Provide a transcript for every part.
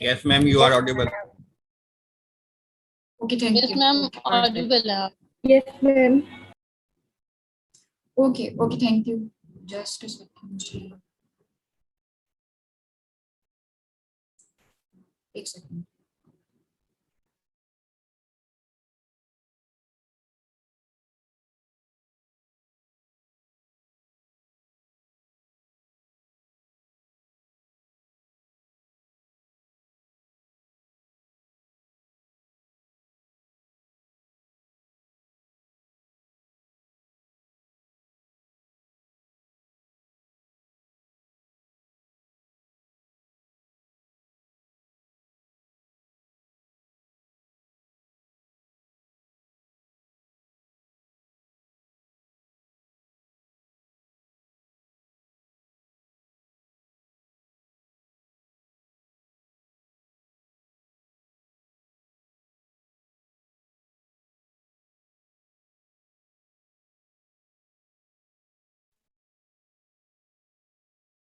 Yes, ma'am, you are audible. Okay, thank you. Yes, ma'am, Okay, perfect. audible है आप. Yes, ma'am. Okay, thank you. Just a second. एक second.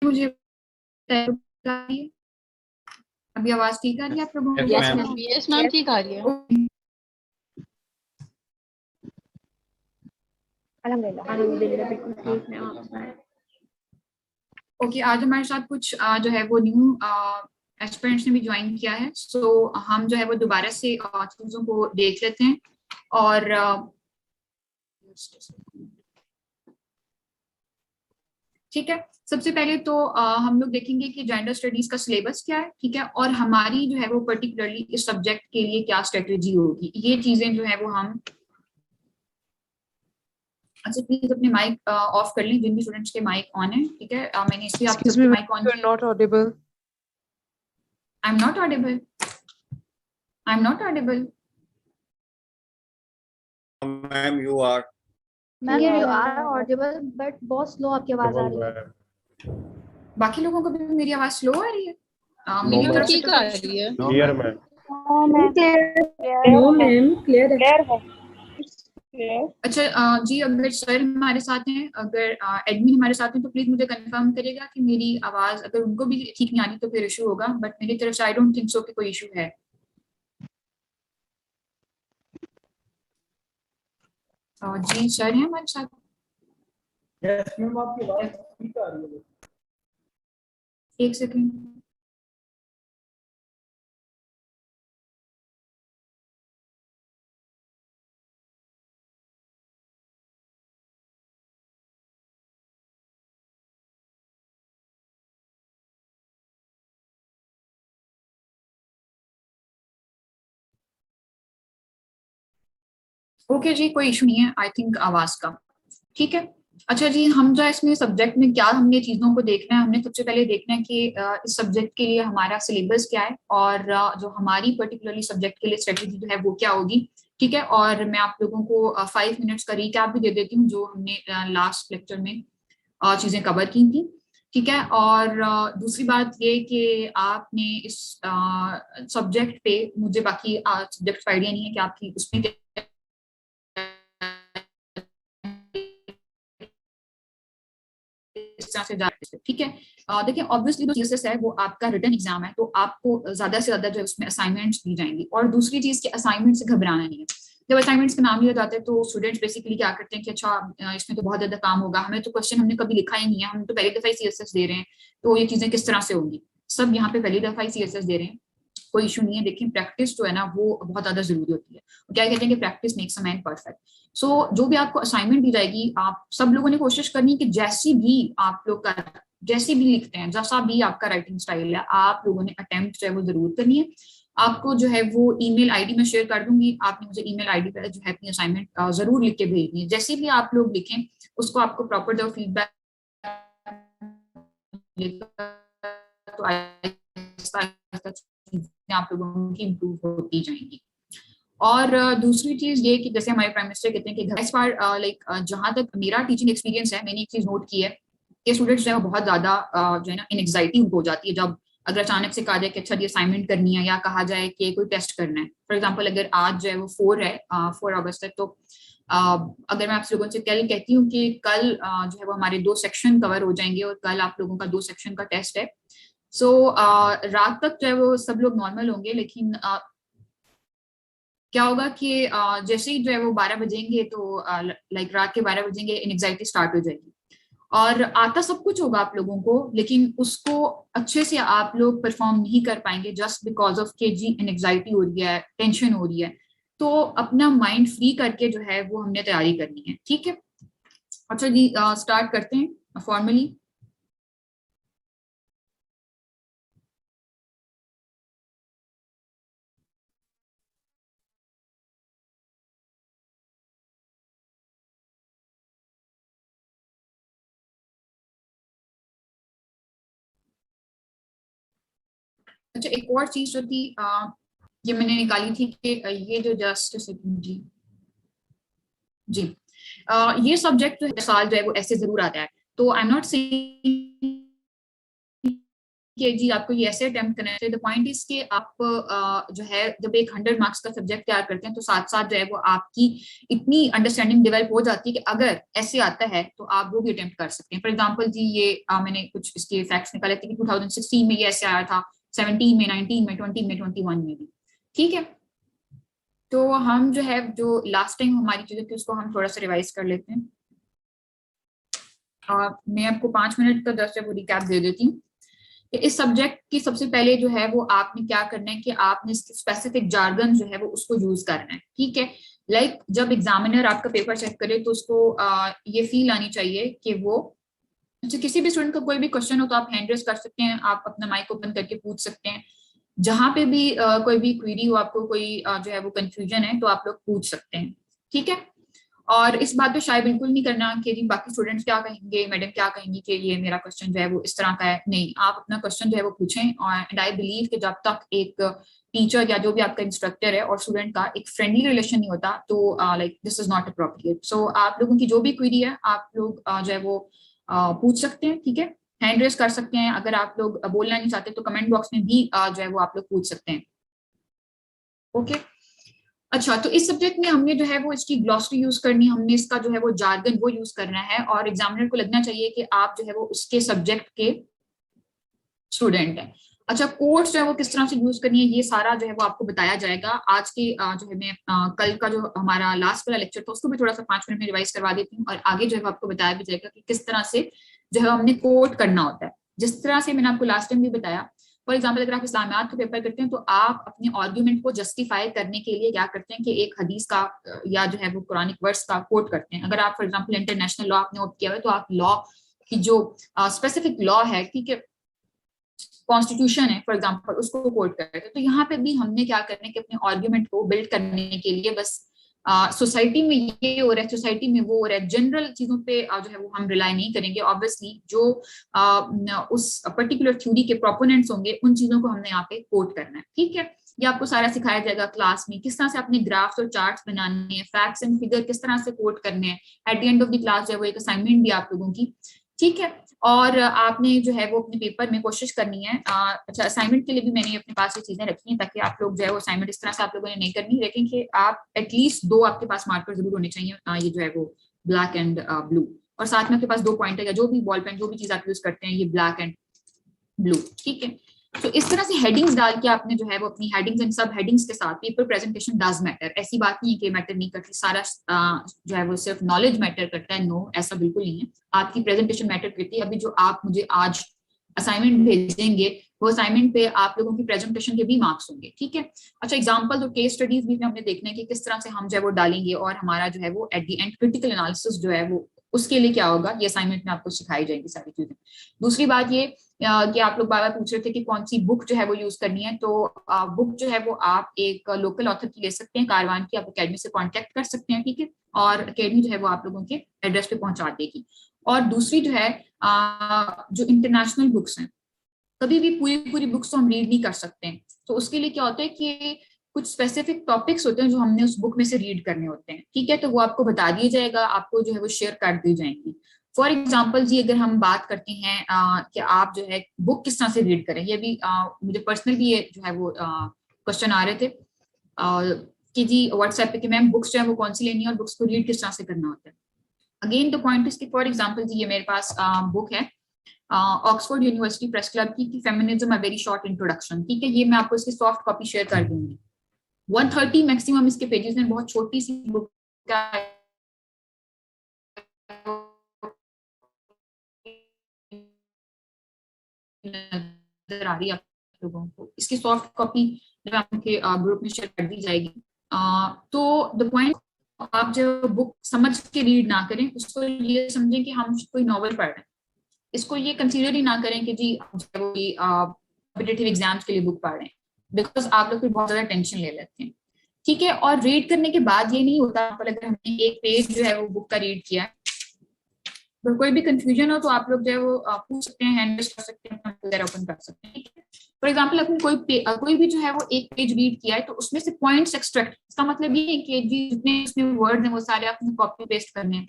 मुझे अभी आवाज ठीक आ रही है आप लोगों को? Yes, ma'am. Yes, ma'am, ठीक आ रही है. अल्हम्दुलिल्लाह बिल्कुल ठीक है आप बताएं. ओके, आज हमारे साथ कुछ जो है वो न्यू एस्पिरेंट्स ने भी ज्वाइन किया है. सो हम जो है वो दोबारा से चीजों को देख लेते हैं और ठीक है. सबसे पहले तो हम लोग देखेंगे कि जेंडर स्टडीज का सिलेबस क्या है, ठीक है, और हमारी जो है वो पर्टिकुलरली इस सब्जेक्ट के लिए क्या स्ट्रेटेजी होगी. ये चीजें जो है वो हम अच्छा प्लीज अपने माइक ऑफ कर लें जिन भी स्टूडेंट्स के माइक ऑन है, ठीक है. मैंने इसलिए आपके सबके माइक ऑन किया. Not audible. I am not Audible. I am not Audible. Ma'am, you are. Ma'am, you are audible, but बहुत slow आपकी आवाज आ रही है. बाकी लोगों को भी मेरी आवाज स्लो आ रही है? मेरी ma'am. तरफ से ठीक तो आ कुछ- रही है. Clear, ma'am. No, ma'am, clear है. अच्छा जी, अगर सर हमारे साथ हैं, अगर एडमिन हमारे साथ हैं तो प्लीज मुझे कंफर्म करेगा कि मेरी आवाज अगर उनको भी ठीक नहीं आ रही तो फिर इशू होगा, बट मेरी तरफ से आई डोंट थिंक सो कि कोई इशू है. जी सर हैं हमारे साथ. Yes, ma'am, आपकी आवाज ठीक आ रही है. एक सेकंड. ओके जी, कोई इशू नहीं है आई थिंक आवाज का, ठीक है. अच्छा जी, हम जो है इसमें सब्जेक्ट में क्या हमने चीजों को देखना है, हमने सबसे पहले देखना है कि इस सब्जेक्ट के लिए हमारा सिलेबस क्या है और जो हमारी पर्टिकुलरली सब्जेक्ट के लिए स्ट्रेटेजी जो है वो क्या होगी, ठीक है. और मैं आप लोगों को 5 मिनट्स का रिकैप भी दे देती हूँ जो हमने लास्ट लेक्चर में चीजें कवर की थी, ठीक है. और दूसरी बात ये कि आपने इस सब्जेक्ट पे, मुझे बाकी सब्जेक्ट का आइडिया नहीं है कि आपकी उसमें इस तरह से जाते, ठीक है. देखिए ऑब्वियसली जो सीएसएस है वो आपका रिटन एग्जाम है, तो आपको ज्यादा से ज्यादा जो है उसमें असाइनमेंट्स दी जाएंगी. और दूसरी चीज कि असाइनमेंट से घबराना नहीं है. जब असाइनमेंट्स का नाम लिया जाता है तो स्टूडेंट्स बेसिकली क्या करते हैं कि अच्छा इसमें तो बहुत ज्यादा काम होगा, हमें तो क्वेश्चन हमने कभी लिखा ही नहीं है, हम तो पहली दफा ही सीएसएस दे रहे हैं, तो ये चीजें किस तरह से होंगी. सब यहाँ पे पहली दफा ही सीएसएस दे रहे हैं, कोई इशू नहीं है. देखिए प्रैक्टिस जो है ना वो बहुत ज्यादा जरूरी होती है. क्या कहते हैं कि practice makes a man perfect. So जो भी आपको असाइनमेंट दी जाएगी, आप सब लोगों ने कोशिश करनी है कि जैसी भी आप लोग का जैसी भी लिखते हैं, जैसा भी आपका राइटिंग स्टाइल है, आप लोगों ने अटेम्प्ट जो है वो जरूर करनी है. आपको जो है वो ईमेल आईडी में शेयर कर दूंगी, आपने मुझे ईमेल आईडी पर जो है अपनी असाइनमेंट जरूर लिख के भेजनी है. जैसे भी आप लोग लिखें उसको आपको प्रॉपर जो फीडबैक तो आप लोगों की इम्प्रूव होती जाएंगी. और दूसरी चीज ये कि जैसे हमारे प्राइम मिनिस्टर कहते हैं कि इस बार लाइक जहां तक मेरा टीचिंग एक्सपीरियंस है, मैंने एक चीज नोट की है कि स्टूडेंट्स जो है बहुत ज्यादा जो है ना एंग्जाइटी उनको हो जाती है जब अगर अचानक से कहा जाए कि अच्छा ये असाइनमेंट करनी है या कहा जाए कि कोई टेस्ट करना है. फॉर एग्जाम्पल अगर आज जो है वो 4 है 4 अगस्त है, तो अगर मैं आप लोगों से कल कहती हूँ कि कल जो है वो हमारे 2 सेक्शन कवर हो जाएंगे और कल आप लोगों का 2 सेक्शन का टेस्ट है, सो रात तक जो है वो सब लोग नॉर्मल होंगे, लेकिन क्या होगा कि जैसे ही जो है वो 12 बजेंगे तो लाइक रात के 12 बजेंगे एंग्जाइटी स्टार्ट हो जाएगी, और आता सब कुछ होगा आप लोगों को, लेकिन उसको अच्छे से आप लोग परफॉर्म नहीं कर पाएंगे जस्ट बिकॉज ऑफ के जी एंग्जाइटी हो रही है, टेंशन हो रही है। तो अपना माइंड फ्री करके जो है वो हमने तैयारी करनी है, ठीक है। अच्छा जी, स्टार्ट करते हैं फॉर्मली। अच्छा, एक और चीज जो थी ये मैंने निकाली थी कि ये जो जस्ट सेकंड जी जी ये सब्जेक्ट जो है साल जो है वो ऐसे जरूर आता है। तो आई एम नॉट सेइंग कि जी आपको ये ऐसे अटेम्प्ट करना है। द पॉइंट इज कि आप जो है जब एक 100 मार्क्स का सब्जेक्ट तैयार करते हैं तो साथ साथ जो है वो आपकी इतनी अंडरस्टैंडिंग डेवलप हो जाती है कि अगर ऐसे आता है तो आप वो भी अटेम्प्ट कर सकते हैं। फॉर एग्जाम्पल जी ये मैंने कुछ इसके फैक्ट्स निकाले थे कि 2016 में ये ऐसे आया था, 17 में, 19 में, 20 में, 21 में भी, ठीक है। तो हम जो है जो लास्ट टाइम हमारी चीजें थी उसको हम थोड़ा सा रिवाइज कर लेते हैं। मैं आपको 5 मिनट का 10 वो रिकैप दे देती हूँ। इस सब्जेक्ट की सबसे पहले जो है वो आपने क्या करना है कि आपने स्पेसिफिक जार्गन जो है वो उसको यूज करना है, ठीक है। लाइक जब एग्जामिनर आपका पेपर चेक करे तो उसको ये फील आनी चाहिए कि वो किसी भी स्टूडेंट का कोई भी क्वेश्चन हो तो आप हैंड रेज कर सकते हैं, आप अपना माइक ओपन करके पूछ सकते हैं। जहां पे भी कोई भी क्वेरी हो, आपको कोई जो है वो कंफ्यूजन है तो आप लोग पूछ सकते हैं, ठीक है। और इस बात पे शायद बिल्कुल नहीं करना कि जी बाकी स्टूडेंट्स क्या कहेंगे, मैडम क्या कहेंगी कि ये मेरा क्वेश्चन जो है वो इस तरह का है। नहीं, आप अपना क्वेश्चन जो है वो पूछें। और एंड आई बिलीव कि जब तक एक टीचर या जो भी आपका इंस्ट्रक्टर है और स्टूडेंट का एक फ्रेंडली रिलेशन नहीं होता तो like this is not appropriate. So आप लोगों की जो भी क्वेरी है आप लोग जो है वो पूछ सकते हैं, ठीक है। हैंड रेज कर सकते हैं, अगर आप लोग बोलना नहीं चाहते तो कमेंट बॉक्स में भी जो है वो आप लोग पूछ सकते हैं, ओके। अच्छा, तो इस सब्जेक्ट में हमने जो है वो इसकी ग्लॉसरी यूज करनी है, हमने इसका जो है वो जार्गन वो यूज करना है, और एग्जामिनर को लगना चाहिए कि आप जो है वो उसके सब्जेक्ट के स्टूडेंट हैं। अच्छा, कोर्स जो है वो किस तरह से यूज करनी है ये सारा जो है वो आपको बताया जाएगा आज के जो है मैं कल का जो हमारा लास्ट वाला लेक्चर था उसको भी थोड़ा सा 5 मिनट में रिवाइज करवा देती हूँ, और आगे जो है वो आपको बताया भी जाएगा कि किस तरह से जो है हमने कोट करना होता है। जिस तरह से मैंने आपको लास्ट टाइम भी बताया, फॉर एग्जाम्पल अगर आप इस्लामियात का पेपर करते हैं तो आप अपने आर्ग्यूमेंट को जस्टिफाई करने के लिए क्या करते हैं कि एक हदीस का या जो है वो कुरानिक वर्स का कोट करते हैं। अगर आप फॉर एग्जाम्पल इंटरनेशनल लॉ आपने ओप किया है तो आप लॉ की जो स्पेसिफिक लॉ है, ठीक है, कॉन्स्टिट्यूशन है फॉर एग्जाम्पल, उसको कोट करते हैं। तो यहाँ पे भी हमने क्या करना है कि अपने आर्ग्यूमेंट को बिल्ड करने के लिए बस सोसाइटी में ये हो रहा है, सोसाइटी में वो हो रहा है, जनरल चीजों पे जो है वो हम रिलाई नहीं करेंगे। ऑब्वियसली जो उस पर्टिकुलर थ्योरी के प्रोपोनेंट्स होंगे उन चीजों को हमने यहाँ पे कोट करना है, ठीक है। ये आपको सारा सिखाया जाएगा क्लास में, किस तरह से अपने ग्राफ्स और चार्ट्स बनाने हैं, फैक्ट्स एंड फिगर किस तरह से कोट करने हैं। Eight the end of the class जो है वो एक असाइनमेंट भी आप लोगों की, ठीक है। और आपने जो है वो अपने पेपर में कोशिश करनी है। अच्छा, असाइनमेंट के लिए भी मैंने अपने पास ये चीजें रखी हैं ताकि आप लोग जो है वो असाइनमेंट इस तरह से आप लोगों ने नहीं करनी, लेकिन कि आप एटलीस्ट 2 आपके पास मार्कर जरूर होने चाहिए, ये जो है वो ब्लैक एंड ब्लू, और साथ में आपके पास 2 पॉइंटर या जो भी बॉल पेन जो भी चीज आप यूज करते हैं ये ब्लैक एंड ब्लू, ठीक है। तो इस तरह से हेडिंग्स डाल के आपने जो है वो अपनी हेडिंग्स एंड सब हेडिंग्स के साथ पेपर प्रेजेंटेशन डज मैटर। ऐसी बात नहीं है कि मैटर नहीं करती, सारा जो है वो सिर्फ नॉलेज मैटर करता है, नो ऐसा बिल्कुल नहीं है। आपकी प्रेजेंटेशन मैटर करती है। अभी जो आप मुझे आज असाइनमेंट भेजेंगे वो असाइनमेंट पे आप लोगों की प्रेजेंटेशन के भी मार्क्स होंगे, ठीक है। अच्छा, एग्जांपल और केस स्टडीज भी हमने देखना है कि किस तरह से हम जो है वो डालेंगे, और हमारा जो है वो eight the and critical analysis जो है वो उसके लिए क्या होगा ये असाइनमेंट में आपको सिखाई जाएगी सारी चीजें। दूसरी बात ये कि आप लोग बार बार पूछ रहे थे कि कौन सी बुक जो है वो यूज करनी है, तो बुक जो है वो आप एक लोकल ऑथर की ले सकते हैं, कारवान की, आप अकेडमी से कॉन्टेक्ट कर सकते हैं, ठीक है। और अकेडमी जो है वो आप लोगों के एड्रेस पे पहुंचा देगी। और दूसरी जो है जो इंटरनेशनल बुक्स हैं, कभी भी पूरी पूरी बुक्स तो हम रीड नहीं कर सकते हैं, तो उसके लिए क्या होता है कि कुछ स्पेसिफिक टॉपिक्स होते हैं जो हमने उस बुक में से रीड करने होते हैं, ठीक है। तो वो आपको बता दिया जाएगा, आपको जो है वो शेयर कर दी जाएंगी। फॉर एग्जाम्पल जी अगर हम बात करते हैं कि आप जो है बुक किस तरह से रीड करें, ये भी मुझे पर्सनल भी ये जो है वो क्वेश्चन आ रहे थे कि जी व्हाट्सएप पे कि मैम बुक्स जो है वो कौन सी लेनी है और बुक्स को रीड किस तरह से करना होता है। अगेन द पॉइंट इज कि फॉर एग्जाम्पल जी ये मेरे पास बुक है ऑक्सफोर्ड यूनिवर्सिटी प्रेस क्लब की feminism a very short introduction, ठीक है, ये मैं आपको इसकी सॉफ्ट कॉपी शेयर कर दूंगी। 130 मैक्सिमम इसके पेजेस में, बहुत छोटी सी बुक का नजर आ रही है आप लोगों को। इसकी सॉफ्ट कॉपी जो आपके ग्रुप में शेयर कर दी जाएगी। तो द पॉइंट, आप जो बुक समझ के रीड ना करें, उसको ये समझें कि हम कोई नॉवल पढ़ रहे हैं। इसको ये कंसीडर ही ना करें कि जी कॉम्पिटिटिव एग्जाम्स के लिए बुक पढ़ रहे हैं, बिकॉज आप लोग फिर बहुत ज्यादा टेंशन ले लेते हैं, ठीक है। और रीड करने के बाद ये नहीं होता, अगर हमने एक पेज जो है वो बुक का रीड किया है, तो कोई भी कंफ्यूजन हो तो आप लोग जो है वो पूछ सकते हैं, हैंड रेज कर सकते हैं, वगैरह ओपन कर सकते हैं। फॉर एग्जाम्पल अपने कोई भी जो है वो एक पेज रीड किया है, तो उसमें से पॉइंट्स एक्सट्रैक्ट, इसका मतलब ये है कि जी जितने उसमें वर्ड हैं वो सारे आपने कॉपी पेस्ट करने हैं।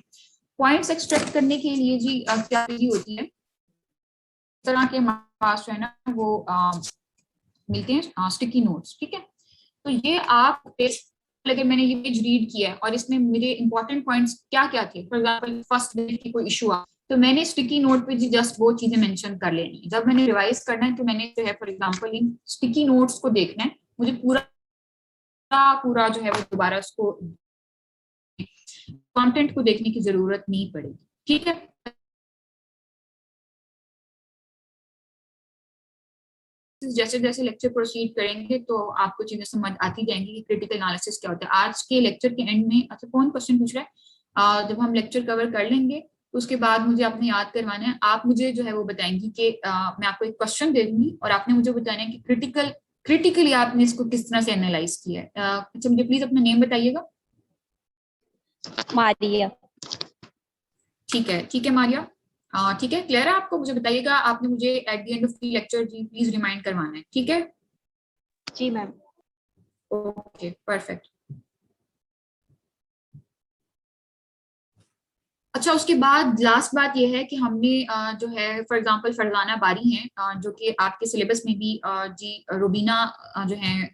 पॉइंट्स एक्सट्रैक्ट करने के लिए जी क्या विधि होती है, इस तरह के पास जो है ना वो मिलते हैं स्टिकी नोट्स, ठीक है। तो ये आप लगे मैंने ये पेज रीड किया है और इसमें मेरे इंपॉर्टेंट पॉइंट्स क्या क्या थे, फॉर एग्जांपल फर्स्ट डे की कोई इशू आ, तो मैंने स्टिकी नोट पे जी जस्ट वो चीजें मेंशन कर लेनी है। जब मैंने रिवाइज करना है तो मैंने जो है for example in sticky notes को देखना है, मुझे पूरा पूरा जो है वो दोबारा उसको कंटेंट को देखने की जरूरत नहीं पड़ेगी, ठीक है। जैसे जैसे लेक्चर प्रोसीड करेंगे तो आपको चीजें समझ आती जाएंगी कि क्रिटिकल एनालिसिस क्या होता है। आज के लेक्चर के एंड में, अच्छा कौन क्वेश्चन पूछ रहा है, जब हम लेक्चर कवर कर लेंगे तो उसके बाद मुझे आपने याद करवाना है, आप मुझे जो है वो बताएंगी कि मैं आपको एक क्वेश्चन दे दूंगी और आपने मुझे बताना है कि क्रिटिकली आपने इसको किस तरह से एनालाइज किया है। अच्छा मुझे प्लीज अपना नेम बताइएगा। मारिया। ठीक है मारिया, ठीक है। क्लियर है आपको? मुझे बताइएगा, आपने मुझे at the end of the lecture जी प्लीज रिमाइंड करवाना है, ठीक है। जी मैम। Okay perfect. अच्छा उसके बाद लास्ट बात यह है कि हमने जो है फॉर एग्जांपल फरजाना बारी हैं, जो कि आपके सिलेबस में भी जी रुबीना जो है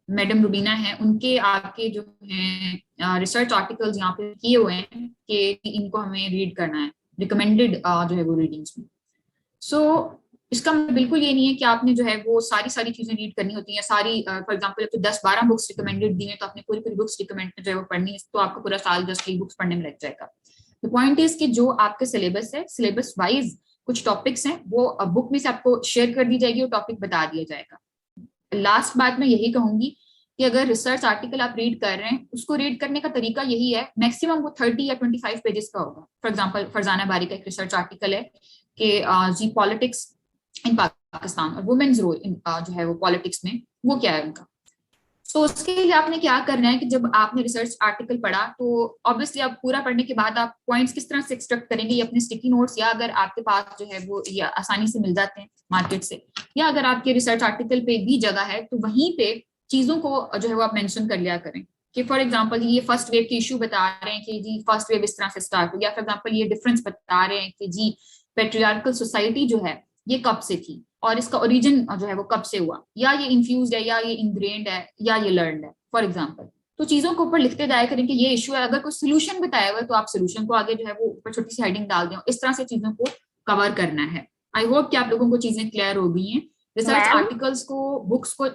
मैडम रुबीना है, उनके आपके जो हैं रिसर्च आर्टिकल्स यहाँ पे किए हुए हैं कि इनको हमें रीड करना है, रिकमेंडेड जो है वो रीडिंग्स में। सो इसका बिल्कुल ये नहीं है कि आपने जो है वो सारी चीजें रीड करनी होती हैं, सारी फॉर एग्जांपल तो 10-12 बुक्स रिकमेंडेड दी हैं तो आपने पूरी बुक्स रिकमेंड जो है वो पढ़नी है, तो आपको पूरा साल जस्ट एक बुक्स पढ़ने में लग जाएगा। द पॉइंट इज कि जो आपका सिलेबस है, सिलेबस वाइज कुछ टॉपिक्स हैं वो बुक में से आपको शेयर कर दी जाएगी और टॉपिक बता दिया जाएगा। लास्ट बात मैं यही कहूंगी कि अगर रिसर्च आर्टिकल आप रीड कर रहे हैं, उसको रीड करने का तरीका यही है, मैक्सिमम वो 30 या 25 पेजेस का होगा। फॉर एग्जांपल फरजाना बारी का एक रिसर्च आर्टिकल है कि जी पॉलिटिक्स इन पाकिस्तान और वुमेन्स रोल इन जो है वो पॉलिटिक्स में वो क्या है उनका। तो उसके लिए आपने क्या करना है कि जब आपने रिसर्च आर्टिकल पढ़ा तो ऑब्वियसली आप पूरा पढ़ने के बाद आप पॉइंट्स किस तरह से एक्सट्रैक्ट करेंगे, ये अपने स्टिकी नोट्स, या अगर आपके पास जो है वो ये आसानी से मिल जाते हैं मार्केट से, या अगर आपके रिसर्च आर्टिकल पे भी जगह है तो वहीं पे चीजों को जो है वो आप मेंशन कर लिया करें कि फॉर एग्जांपल ये फर्स्ट वेव की इशू बता रहे हैं कि जी फर्स्ट वेव इस तरह से स्टार्ट हो, या फॉर एग्जांपल ये डिफरेंस बता रहे हैं कि जी पेट्रियार्कल सोसाइटी जो है ये कब से थी और इसका ओरिजिन जो है वो कब से हुआ, या ये इन्फ्यूज्ड है, या ये इनग्रेन्ड है, या ये लर्नड है, फॉर एग्जांपल। तो चीजों को ऊपर लिखते जाया करें कि ये इशू है, अगर कोई सोल्यूशन बताया हुआ है तो आप सोल्यूशन को आगे जो है वो ऊपर छोटी सी हेडिंग डाल दें, इस तरह से चीजों को कवर करना है। आई होप कि आप लोगों को चीजें क्लियर हो गई हैं। रिसर्च आर्टिकल्स को, बुक्स को,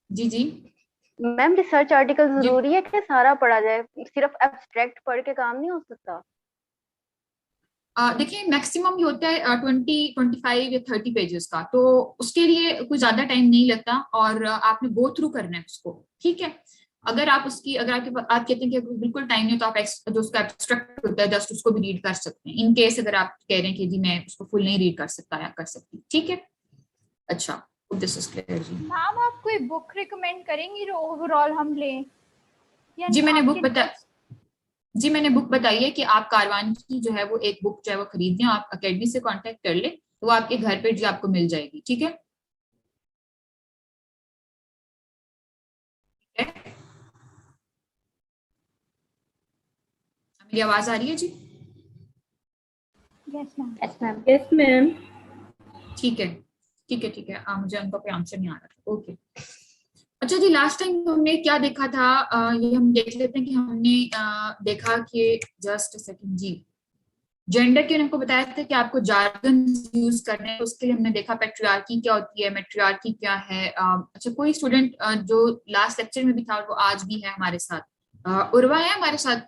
जी मैम रिसर्च आर्टिकल जरूरी है कि सारा पढ़ा जाए, सिर्फ एब्स्ट्रैक्ट पढ़ के काम नहीं हो सकता? देखिए मैक्सिमम ये होता है 20-25 या 30 पेजेस का, तो उसके लिए कोई ज्यादा टाइम नहीं लगता और आपने गो थ्रू करना है उसको, ठीक है। अगर आप उसकी, अगर आप कहते हैं कि बिल्कुल टाइम नहीं तो आप जो उसका एब्स्ट्रैक्ट होता है जस्ट उसको भी रीड कर सकते हैं, इन केस अगर आप कह रहे हैं कि जी मैं उसको फुल नहीं रीड कर सकता या कर सकती, ठीक है। अच्छा दिस इज क्लियर जी। मैम आप कोई बुक रिकमेंड करेंगी जो ओवरऑल हम लें? जी मैंने बुक बताई है कि आप कारवान की जो है वो एक बुक जो है वो खरीद लें, आप अकेडमी से कांटेक्ट कर ले तो वो आपके घर पे जो आपको मिल जाएगी, ठीक है। मेरी आवाज आ रही है जी? Yes ma'am. Yes ma'am. Yes ma'am. ठीक है मुझे उनका कोई आंसर नहीं आ रहा था, ओके। अच्छा जी लास्ट टाइम हमने क्या देखा था, ये हम देख लेते हैं कि हमने देखा कि जस्ट सेकंड जी, जेंडर के उनको बताया था कि आपको जार्गन यूज करने हैं, उसके लिए हमने देखा पैट्रियार्की क्या होती है, मैट्रियार्की क्या है। अच्छा, कोई स्टूडेंट जो लास्ट लेक्चर में भी था और वो आज भी है हमारे साथ, उर्वा है हमारे साथ?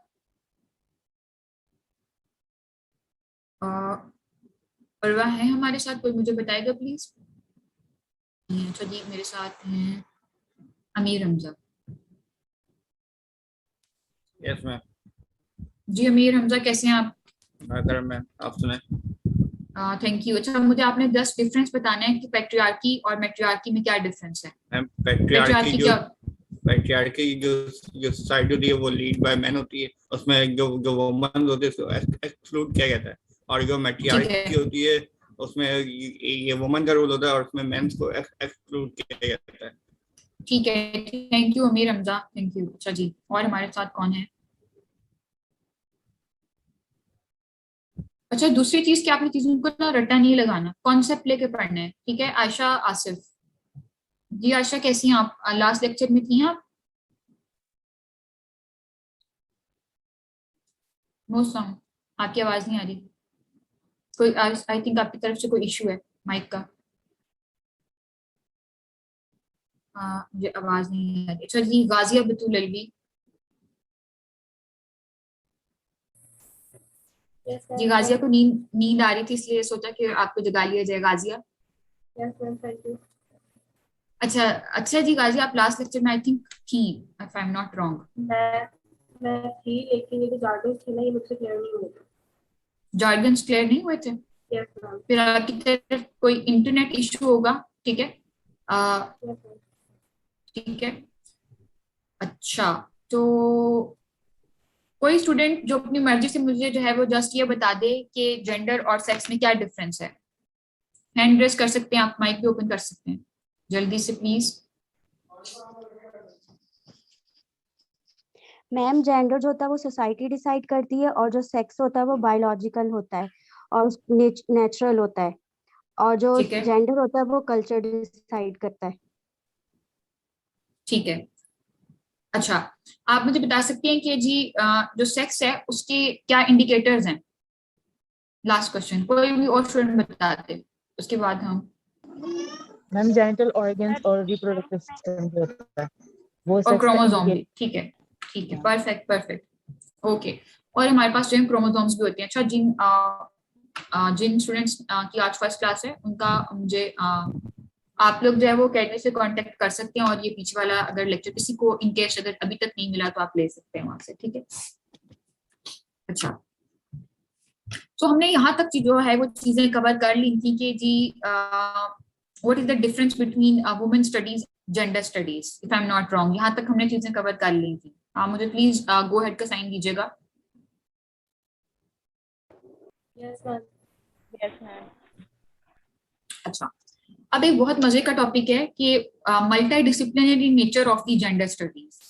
उर्वा है हमारे साथ? कोई मुझे बताएगा प्लीज। अच्छा जी, मेरे साथ हैं अमीर हमजा। Yes ma'am. जी अमीर हमजा, कैसे हैं आप? अगर मैं आप सुने। Thank you. अच्छा, मुझे आपने 10 डिफरेंस बताना है कि पैट्रियार्की और मैट्रियार्की में क्या डिफरेंस है। मैम पैट्रियार्की क्या? पैट्रियार्की जो सोसाइटी होती है वो लीड बाय मैन होती है, उसमें जो जो वुमन होती है उसको एक्सक्लूड किया जाता है। और जो ठीक है, मैट्रियार्की होती है उसमें ये वुमन का रोल होता है और उसमें मेंस को एक्सक्लूड किया जाता है। ठीक है, thank you Amir Hamza, thank you. अच्छा जी, और हमारे साथ कौन है? अच्छा, दूसरी चीज कि आपने चीजों को ना रट्टा नहीं लगाना, कॉन्सेप्ट लेके पढ़ना है, ठीक है। आयशा आसिफ। जी आयशा, कैसी हैं आप? लास्ट लेक्चर में थी आप? नो साउंड, आपकी आवाज नहीं आ रही। कोई आई थिंक आपकी तरफ से कोई इशू है माइक का। मुझे आवाज नहीं आ रही। अच्छा जी, गाजिया बतूल अलवी। जी गाजिया को नींद नींद आ रही थी, इसलिए सोचा कि आपको जगा लिया जाए। गाजिया। अच्छा अच्छा जी गाजिया, आप लास्ट लेक्चर में आई थिंक थी, if I am not wrong. मैं थी, लेकिन ये जो जार्गन थे ना, ये मुझसे क्लियर नहीं हुए थे। जार्गन्स क्लियर नहीं हुए थे? Yes ma'am. फिर आपकी तरफ कोई इंटरनेट इशू होगा, ठीक है। ठीक है। अच्छा, तो कोई स्टूडेंट जो अपनी मर्जी से मुझे जो है वो जस्ट ये बता दे कि जेंडर और सेक्स में क्या डिफरेंस है। हैंड रेस कर सकते हैं आप, माइक भी ओपन कर सकते हैं, जल्दी से प्लीज। मैम, जेंडर जो होता है वो सोसाइटी डिसाइड करती है, और जो सेक्स होता है वो बायोलॉजिकल होता है और नेचुरल होता है, और जो ठीक है, जेंडर होता है वो कल्चर डिसाइड करता है। ठीक है। अच्छा, आप मुझे बता सकते हैं कि जी जो सेक्स है उसके क्या इंडिकेटर्स हैं? लास्ट क्वेश्चन, कोई भी और स्टूडेंट बता दे, उसके बाद हम। मैम जेनिटल ऑर्गन्स और रिप्रोडक्टिव सिस्टम जो होता है वो और सेक्स का क्रोमोसोम भी, इंडिकेट। ठीक है, ठीक है, परफेक्ट परफेक्ट। ओके, और हमारे पास जो है क्रोमोसोम्स भी होते हैं। अच्छा, जिन स्टूडेंट्स की आज फर्स्ट क्लास है उनका मुझे आप लोग जो है वो अकेडमी से कांटेक्ट कर सकते हैं, और ये पीछे वाला अगर लेक्चर किसी को इनकेस अगर अभी तक नहीं मिला तो आप ले सकते हैं वहां से, ठीक है। अच्छा, तो हमने यहाँ तक जो है वो चीजें कवर कर ली थी कि जी what is the difference between women studies, gender studies, if I am not wrong. यहाँ तक हमने चीजें कवर कर ली थी। मुझे प्लीज गो हेड का साइन दीजिएगा। Yes ma'am. Yes ma'am. अच्छा, अब एक बहुत मजे का टॉपिक है कि multidisciplinary nature of the gender studies.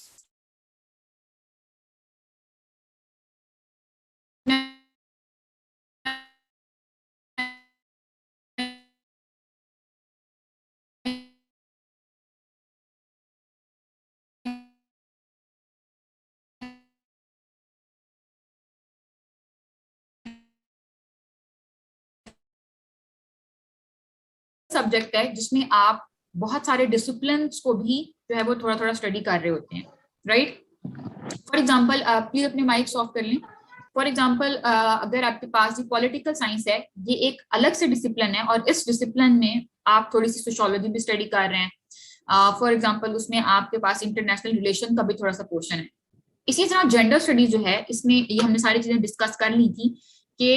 Subject है जिसमें आप बहुत सारे डिसिप्लिन को भी जो है वो थोड़ा थोड़ा स्टडी कर रहे होते हैं, राइट। फॉर एग्जाम्पल, प्लीज अपने माइक्स ऑफ कर लें। फॉर एग्जाम्पल, अगर आपके पास ये पॉलिटिकल साइंस है, ये एक अलग से डिसिप्लिन है, और इस डिसिप्लिन में आप थोड़ी सी सोशियोलॉजी भी स्टडी कर रहे हैं। फॉर एग्जाम्पल, उसमें आपके पास इंटरनेशनल रिलेशन का भी थोड़ा सा पोर्शन है। इसी तरह जेंडर स्टडीज जो है, इसमें ये हमने सारी चीजें डिस्कस कर ली थी कि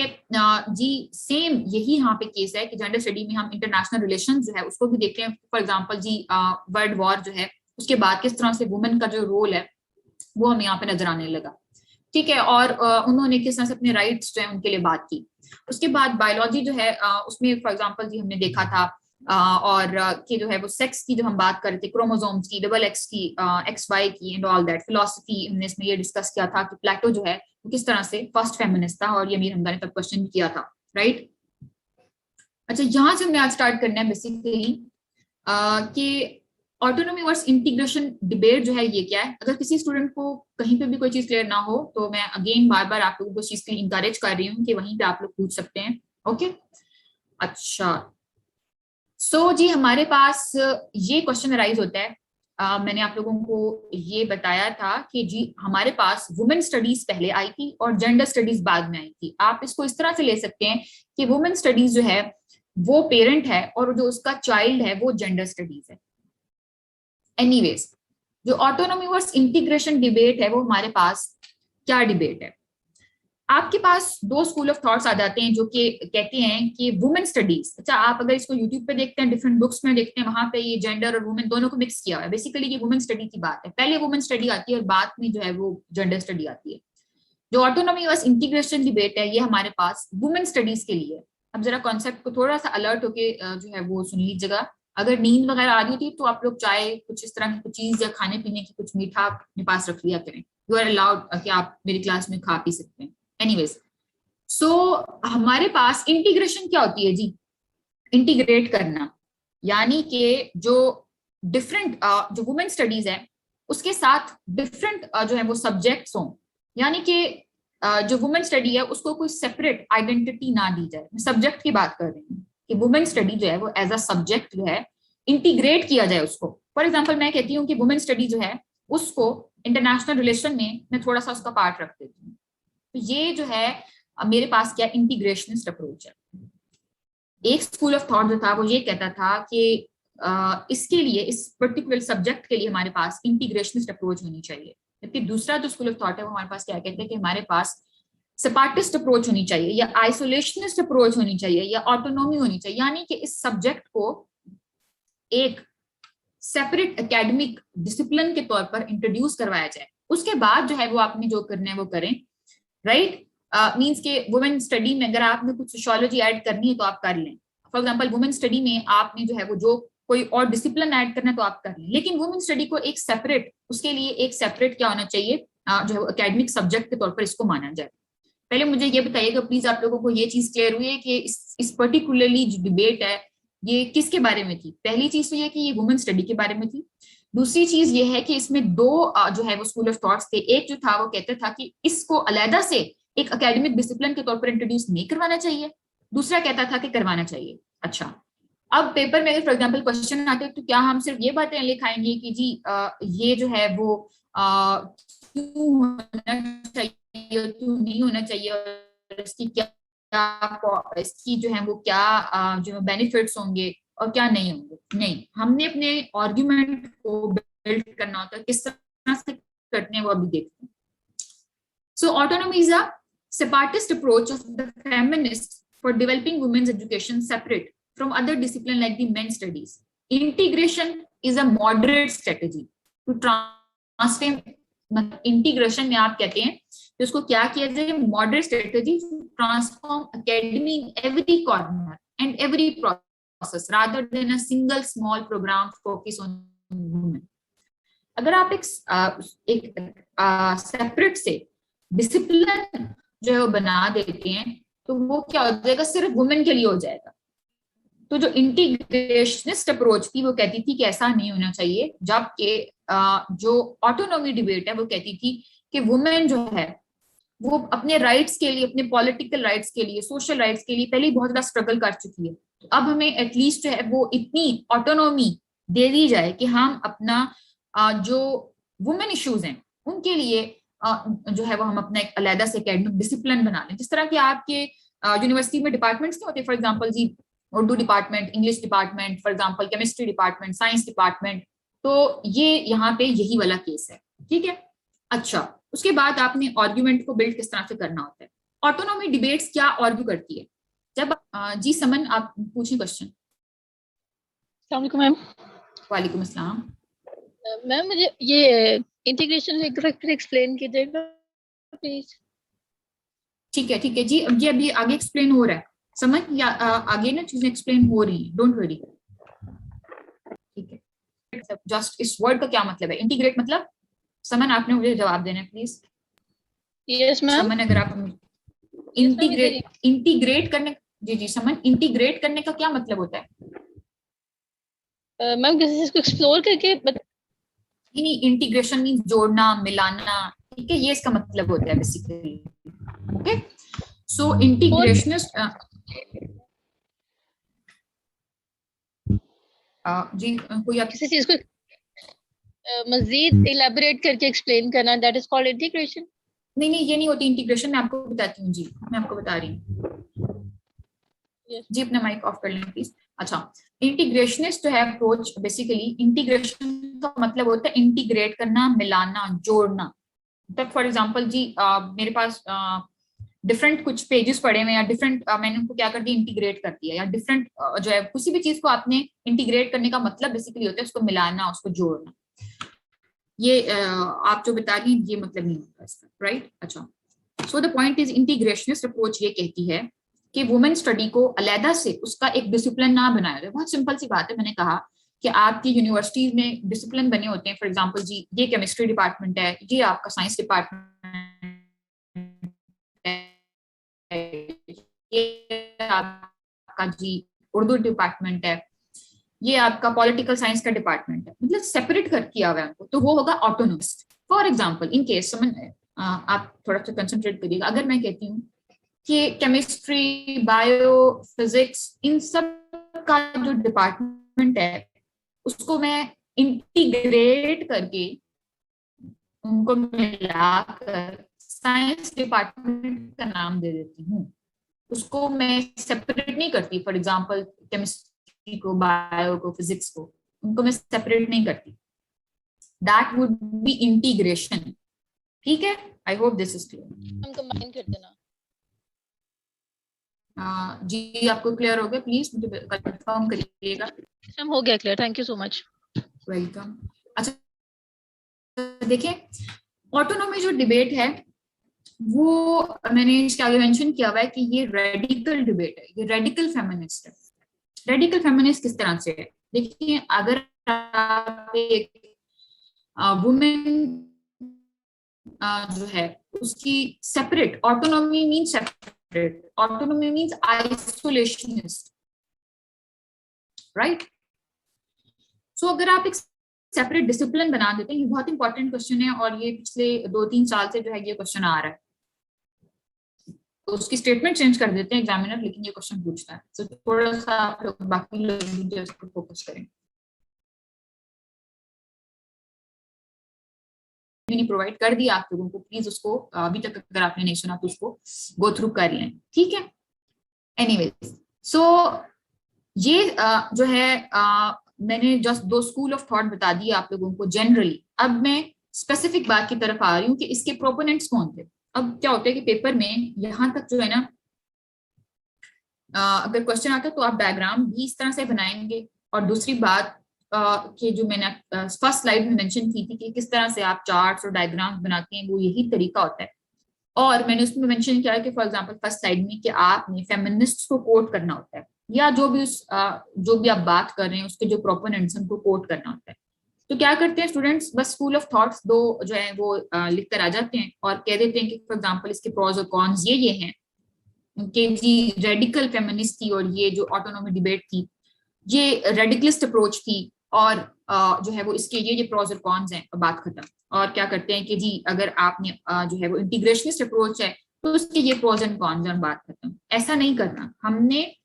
जी सेम यही यहाँ पे केस है कि जेंडर स्टडी में हम इंटरनेशनल रिलेशन जो है उसको भी देख रहे हैं। फॉर एग्जांपल जी वर्ल्ड वॉर जो है उसके बाद किस तरह से वुमेन का जो रोल है वो हमें यहाँ पे नजर आने लगा, ठीक है। और उन्होंने किस तरह से अपने राइट्स जो है उनके लिए बात की। उसके बाद बायोलॉजी जो है उसमें फॉर एग्जांपल जी हमने देखा था और कि जो है वो सेक्स की जो हम बात कर रहे थे, क्रोमोसोम्स की, डबल एक्स की, एक्स वाई की एंड ऑल दैट। फिलोसफी हमने इसमें ये डिस्कस किया था कि प्लेटो जो है वो किस तरह से फर्स्ट फेमिनिस्ट था, और ये अमीर हमजा ने तब क्वेश्चन भी किया था, राइट। अच्छा, यहाँ से हमने आज स्टार्ट करना है बेसिकली कि ऑटोनॉमी वर्स इंटीग्रेशन डिबेट जो है ये क्या है? अगर किसी स्टूडेंट को कहीं पे भी कोई चीज क्लियर ना हो तो मैं अगेन बार बार आप लोगों को इस चीज के लिए इंकरेज कर रही हूँ कि वहीं पे आप लोग पूछ सकते हैं। ओके, अच्छा, सो जी हमारे पास ये क्वेश्चन अराइज होता है। मैंने आप लोगों को ये बताया था कि जी हमारे पास वुमेन स्टडीज पहले आई थी और जेंडर स्टडीज बाद में आई थी। आप इसको इस तरह से ले सकते हैं कि वुमेन स्टडीज जो है वो पेरेंट है और जो उसका चाइल्ड है वो जेंडर स्टडीज है। एनीवेज, जो ऑटोनॉमी वर्स इंटीग्रेशन डिबेट है वो हमारे पास क्या डिबेट है? आपके पास दो स्कूल ऑफ थॉट्स आ जाते हैं जो कि कहते हैं कि वुमेन स्टडीज, अच्छा आप अगर इसको यूट्यूब पे देखते हैं, डिफरेंट बुक्स में देखते हैं, वहां पे ये जेंडर और वुमेन दोनों को मिक्स किया हुआ है। बेसिकली ये वुमेन स्टडी की बात है, पहले वुमेन स्टडी आती है और बाद में जो है वो जेंडर स्टडी आती है। जो ऑटोनॉमी वर्स इंटीग्रेशन डिबेट है ये हमारे पास वुमेन स्टडीज के लिए। अब जरा कॉन्सेप्ट को थोड़ा सा अलर्ट होके जो है वो सुन लीजिएगा। अगर नींद वगैरह आ रही होती तो आप लोग चाय कुछ इस तरह की कुछ चीज या खाने पीने की कुछ मीठा अपने पास रख लिया करें। यू आर अलाउड कि आप मेरी क्लास में खा पी सकते हैं। एनीवेज, सो हमारे पास इंटीग्रेशन क्या होती है जी? इंटीग्रेट करना, यानी कि जो डिफरेंट जो वुमेन स्टडीज है उसके साथ डिफरेंट जो है वो सब्जेक्ट्स हों, यानी कि जो वुमेन स्टडी है उसको कोई सेपरेट आइडेंटिटी ना दी जाए। मैं सब्जेक्ट की बात कर रही हूँ कि वुमेन स्टडी जो है वो एज अ सब्जेक्ट जो है इंटीग्रेट किया जाए उसको। फॉर एग्जाम्पल मैं कहती हूँ कि वुमेन स्टडी जो है उसको इंटरनेशनल रिलेशन में मैं थोड़ा सा उसका पार्ट रख देती हूँ। तो ये जो है मेरे पास क्या इंटीग्रेशनिस्ट अप्रोच है। एक स्कूल ऑफ थॉट जो था वो ये कहता था कि इसके लिए, इस पर्टिकुलर सब्जेक्ट के लिए हमारे पास इंटीग्रेशनिस्ट अप्रोच होनी चाहिए। जबकि दूसरा जो स्कूल ऑफ थॉट है वो हमारे पास क्या कहते हैं कि हमारे पास सेपारेटिस्ट अप्रोच होनी चाहिए या आइसोलेशनिस्ट अप्रोच होनी चाहिए या ऑटोनॉमी होनी चाहिए, यानी कि इस सब्जेक्ट को एक सेपरेट एकेडमिक डिसिप्लिन के तौर पर इंट्रोड्यूस करवाया जाए। उसके बाद जो है वो आपने जो करना है वो करें, राइट? मींस के वुमेन स्टडी में अगर आपने कुछ सोशियोलॉजी ऐड करनी है तो आप कर लें। फॉर एग्जांपल वुमेन स्टडी में आपने जो है वो जो कोई और डिसिप्लिन ऐड करना है तो आप कर लें, लेकिन वुमेन स्टडी को एक सेपरेट, उसके लिए एक सेपरेट क्या होना चाहिए, जो है एकेडमिक सब्जेक्ट के तौर पर इसको माना जाए। पहले मुझे ये बताइएगा प्लीज, आप लोगों को ये चीज क्लियर हुई है कि इस पर्टिकुलरली जो डिबेट है ये किसके बारे में थी? पहली चीज तो ये कि ये वुमेन स्टडी के बारे में थी। दूसरी चीज ये है कि इसमें दो जो है वो स्कूल ऑफ थॉट्स थे। एक जो था वो कहता था कि इसको अलहदा से एक एकेडमिक डिसिप्लिन के तौर पर इंट्रोड्यूस नहीं करवाना चाहिए, दूसरा कहता था कि करवाना चाहिए। अच्छा, अब पेपर में अगर फॉर एग्जाम्पल क्वेश्चन आते तो क्या हम सिर्फ ये बातें लिखाएंगे कि जी ये जो है वो क्यों होना चाहिए, क्यों नहीं होना चाहिए, और इसकी क्या इसकी जो है वो क्या जो बेनिफिट्स होंगे और क्या नहीं होंगे? नहीं, हमने अपने आर्ग्यूमेंट को बिल्ड करना होता है। किस तरह से करते हैं वो अभी देखते हैं। So autonomy is a separatist approach of the feminists for developing women's education separate from other disciplines like the men's studies. Integration is a moderate strategy to transform. Integration में आप कहते हैं कि उसको क्या किया जाए? Moderate strategy to transform academy in every corner and every process rather than a single small program focus on women. अगर आप एक सेपरेट से डिसिप्लिन जो है वो बना देते हैं तो वो क्या हो जाएगा? सिर्फ वुमेन के लिए हो जाएगा। तो जो इंटीग्रेशनिस्ट अप्रोच थी वो कहती थी कि ऐसा नहीं होना चाहिए, जबकि जो ऑटोनॉमी डिबेट है वो कहती थी कि वुमेन जो है वो अपने राइट्स के लिए, अपने पॉलिटिकल राइट्स के लिए, सोशल राइट्स के लिए पहले ही बहुत ज्यादा स्ट्रगल कर चुकी है। तो अब हमें एटलीस्ट जो है वो इतनी ऑटोनॉमी दे दी जाए कि हम अपना जो वुमेन इश्यूज हैं उनके लिए जो है वो हम अपना एक अलग से एकेडमिक डिसिप्लिन बना लें। जिस तरह के आपके यूनिवर्सिटी में डिपार्टमेंट्स नहीं होते, फॉर एग्जांपल जी Urdu department, English department, for example chemistry department, science department, तो ये यहाँ पे यही वाला केस है, ठीक है। अच्छा, उसके बाद आपने आर्ग्यूमेंट को बिल्ड किस तरह से करना होता है। ऑटोनॉमी डिबेट्स क्या आर्ग्यू करती है? जब जी समन आप पूछिए क्वेश्चन। मैम। वालेकुम अस्सलाम। मैम मुझे ये इंटीग्रेशन एक्सप्लेन कीजिएगा प्लीज। ठीक है जी, ये अभी आगे एक्सप्लेन हो रहा है, समझ या आगे ना चीजें एक्सप्लेन हो रही है, डोंट वरी, ठीक है। जस्ट इस वर्ड का क्या मतलब है? इंटीग्रेट मतलब, समन आपने मुझे जवाब देना है प्लीज। Yes ma'am. समन अगर आप इंटीग्रेट करने, जी समन, इंटीग्रेट करने का क्या मतलब होता है? मैम किसी चीज को एक्सप्लोर करके नहीं, इंटीग्रेशन मीन जोड़ना, मिलाना, ठीक है, ये इसका मतलब होता है बेसिकली। ओके, सो इंटीग्रेशनिस्ट जी कोई आप किसी चीज को मजीद इलेबोरेट करके एक्सप्लेन करना, दैट इज कॉल्ड इंटीग्रेशन। नहीं नहीं, ये नहीं होती इंटीग्रेशन, मैं आपको बताती हूँ जी, मैं आपको बता रही हूँ जी। अपना माइक ऑफ कर लें प्लीज। अच्छा, इंटीग्रेशनिस्ट जो है अप्रोच, बेसिकली इंटीग्रेशन का मतलब होता है इंटीग्रेट करना, मिलाना, जोड़ना। तब फॉर एग्जांपल जी मेरे पास डिफरेंट कुछ पेजेस पड़े हुए हैं, या डिफरेंट मैंने उनको क्या कर दिया, इंटीग्रेट कर दिया, या डिफरेंट जो है किसी भी चीज को आपने इंटीग्रेट करने का मतलब बेसिकली होता है उसको मिलाना, उसको जोड़ना। ये आप जो बता रही हैं ये मतलब नहीं होता इसका, राइट। अच्छा, so the point is integrationist approach ये कहती है कि वुमेन स्टडी को अलहदा से उसका एक डिसिप्लिन ना बनाया जाए। बहुत सिंपल सी बात है, मैंने कहा कि आपकी यूनिवर्सिटीज में डिसिप्लिन बने होते हैं। फॉर एग्जांपल जी, ये केमिस्ट्री डिपार्टमेंट है, ये आपका साइंस डिपार्टमेंट है, ये आपका जी उर्दू डिपार्टमेंट है, ये आपका पॉलिटिकल साइंस का डिपार्टमेंट है, मतलब सेपरेट कर किया हुआ है उनको, तो वो होगा ऑटोनोमिस्ट। फॉर एग्जांपल इन केस आप थोड़ा सा कंसंट्रेट करिएगा, अगर मैं कहती हूँ कि केमिस्ट्री, बायो, फिजिक्स, इन सब का जो डिपार्टमेंट है उसको मैं इंटीग्रेट करके उनको मिलाकर साइंस डिपार्टमेंट का नाम दे देती हूँ, उसको मैं सेपरेट नहीं करती। फॉर एग्जांपल केमिस्ट्री को, बायो को, फिजिक्स को, उनको मैं सेपरेट नहीं करती। दैट वुड बी इंटीग्रेशन, ठीक है। I hope this is clear. हम कंबाइन कर देना। जी आपको क्लियर हो गया? प्लीज मुझे कंफर्म करिएगा। हम हो गया clear, thank you so much. Welcome. अच्छा देखिए, ऑटोनॉमी जो डिबेट है वो मैंने इसके आगे मेंशन किया हुआ है कि ये रेडिकल डिबेट है, ये रेडिकल फेमिनिस्ट है। रेडिकल फेमिनिस्ट किस तरह से है? देखिए, अगर आप एक वुमेन जो है उसकी separate, autonomy means separate, autonomy means isolationist, right. So अगर आप एक सेपरेट डिसिप्लिन बना देते हैं, ये बहुत इंपॉर्टेंट क्वेश्चन है और ये पिछले 2-3 साल से जो है ये क्वेश्चन आ रहा है, तो उसकी स्टेटमेंट चेंज कर देते हैं एग्जामिनर, लेकिन ये क्वेश्चन पूछता है, तो थोड़ा सा आप लोग बाकी लोग जो इस पर फोकस करें। नहीं प्रोवाइड कर दिया आप लोगों को, प्लीज उसको अभी तक अगर आपने नहीं सुना तो उसको गो थ्रू कर लें, ठीक है। एनीवेज, सो ये जो है मैंने जस्ट 2 स्कूल ऑफ थॉट बता दिए आप लोगों को जनरली। अब मैं स्पेसिफिक बात की तरफ आ रही हूँ कि इसके प्रोपोनेंट्स कौन थे। अब क्या होता है कि पेपर में यहाँ तक जो है ना, अगर क्वेश्चन आता है तो आप डायग्राम भी इस तरह से बनाएंगे, और दूसरी बात कि जो मैंने फर्स्ट स्लाइड में मेंशन की थी कि किस तरह से आप चार्ट्स और डायग्राम्स बनाते हैं, वो यही तरीका होता है। और मैंने उसमें मेंशन किया है कि फॉर एग्जांपल फर्स्ट स्लाइड में कि आपने फेमिनिस्ट को कोट करना होता है, या जो भी आप बात कर रहे हैं उसके जो प्रोपोनेंट्स उनको कोट करना होता है। तो क्या करते हैं स्टूडेंट्स, बस स्कूल ऑफ थॉट्स 2 जो है वो लिख कर आ जाते हैं और कह देते हैं कि फॉर एग्जांपल इसके प्रोज और कॉन्स ये हैं कि जी रेडिकल फेमिनिस्ट थी और ये जो ऑटोनॉमी डिबेट थी ये रेडिकलिस्ट अप्रोच थी, और जो है वो इसके ये प्रोज और कॉन्स हैं, बात खत्म। और क्या करते हैं कि जी अगर आपने जो है वो इंटीग्रेशनिस्ट अप्रोच है तो उसके ये प्रोज एंड कॉन्स और बात खत्म। ऐसा नहीं करना हमने,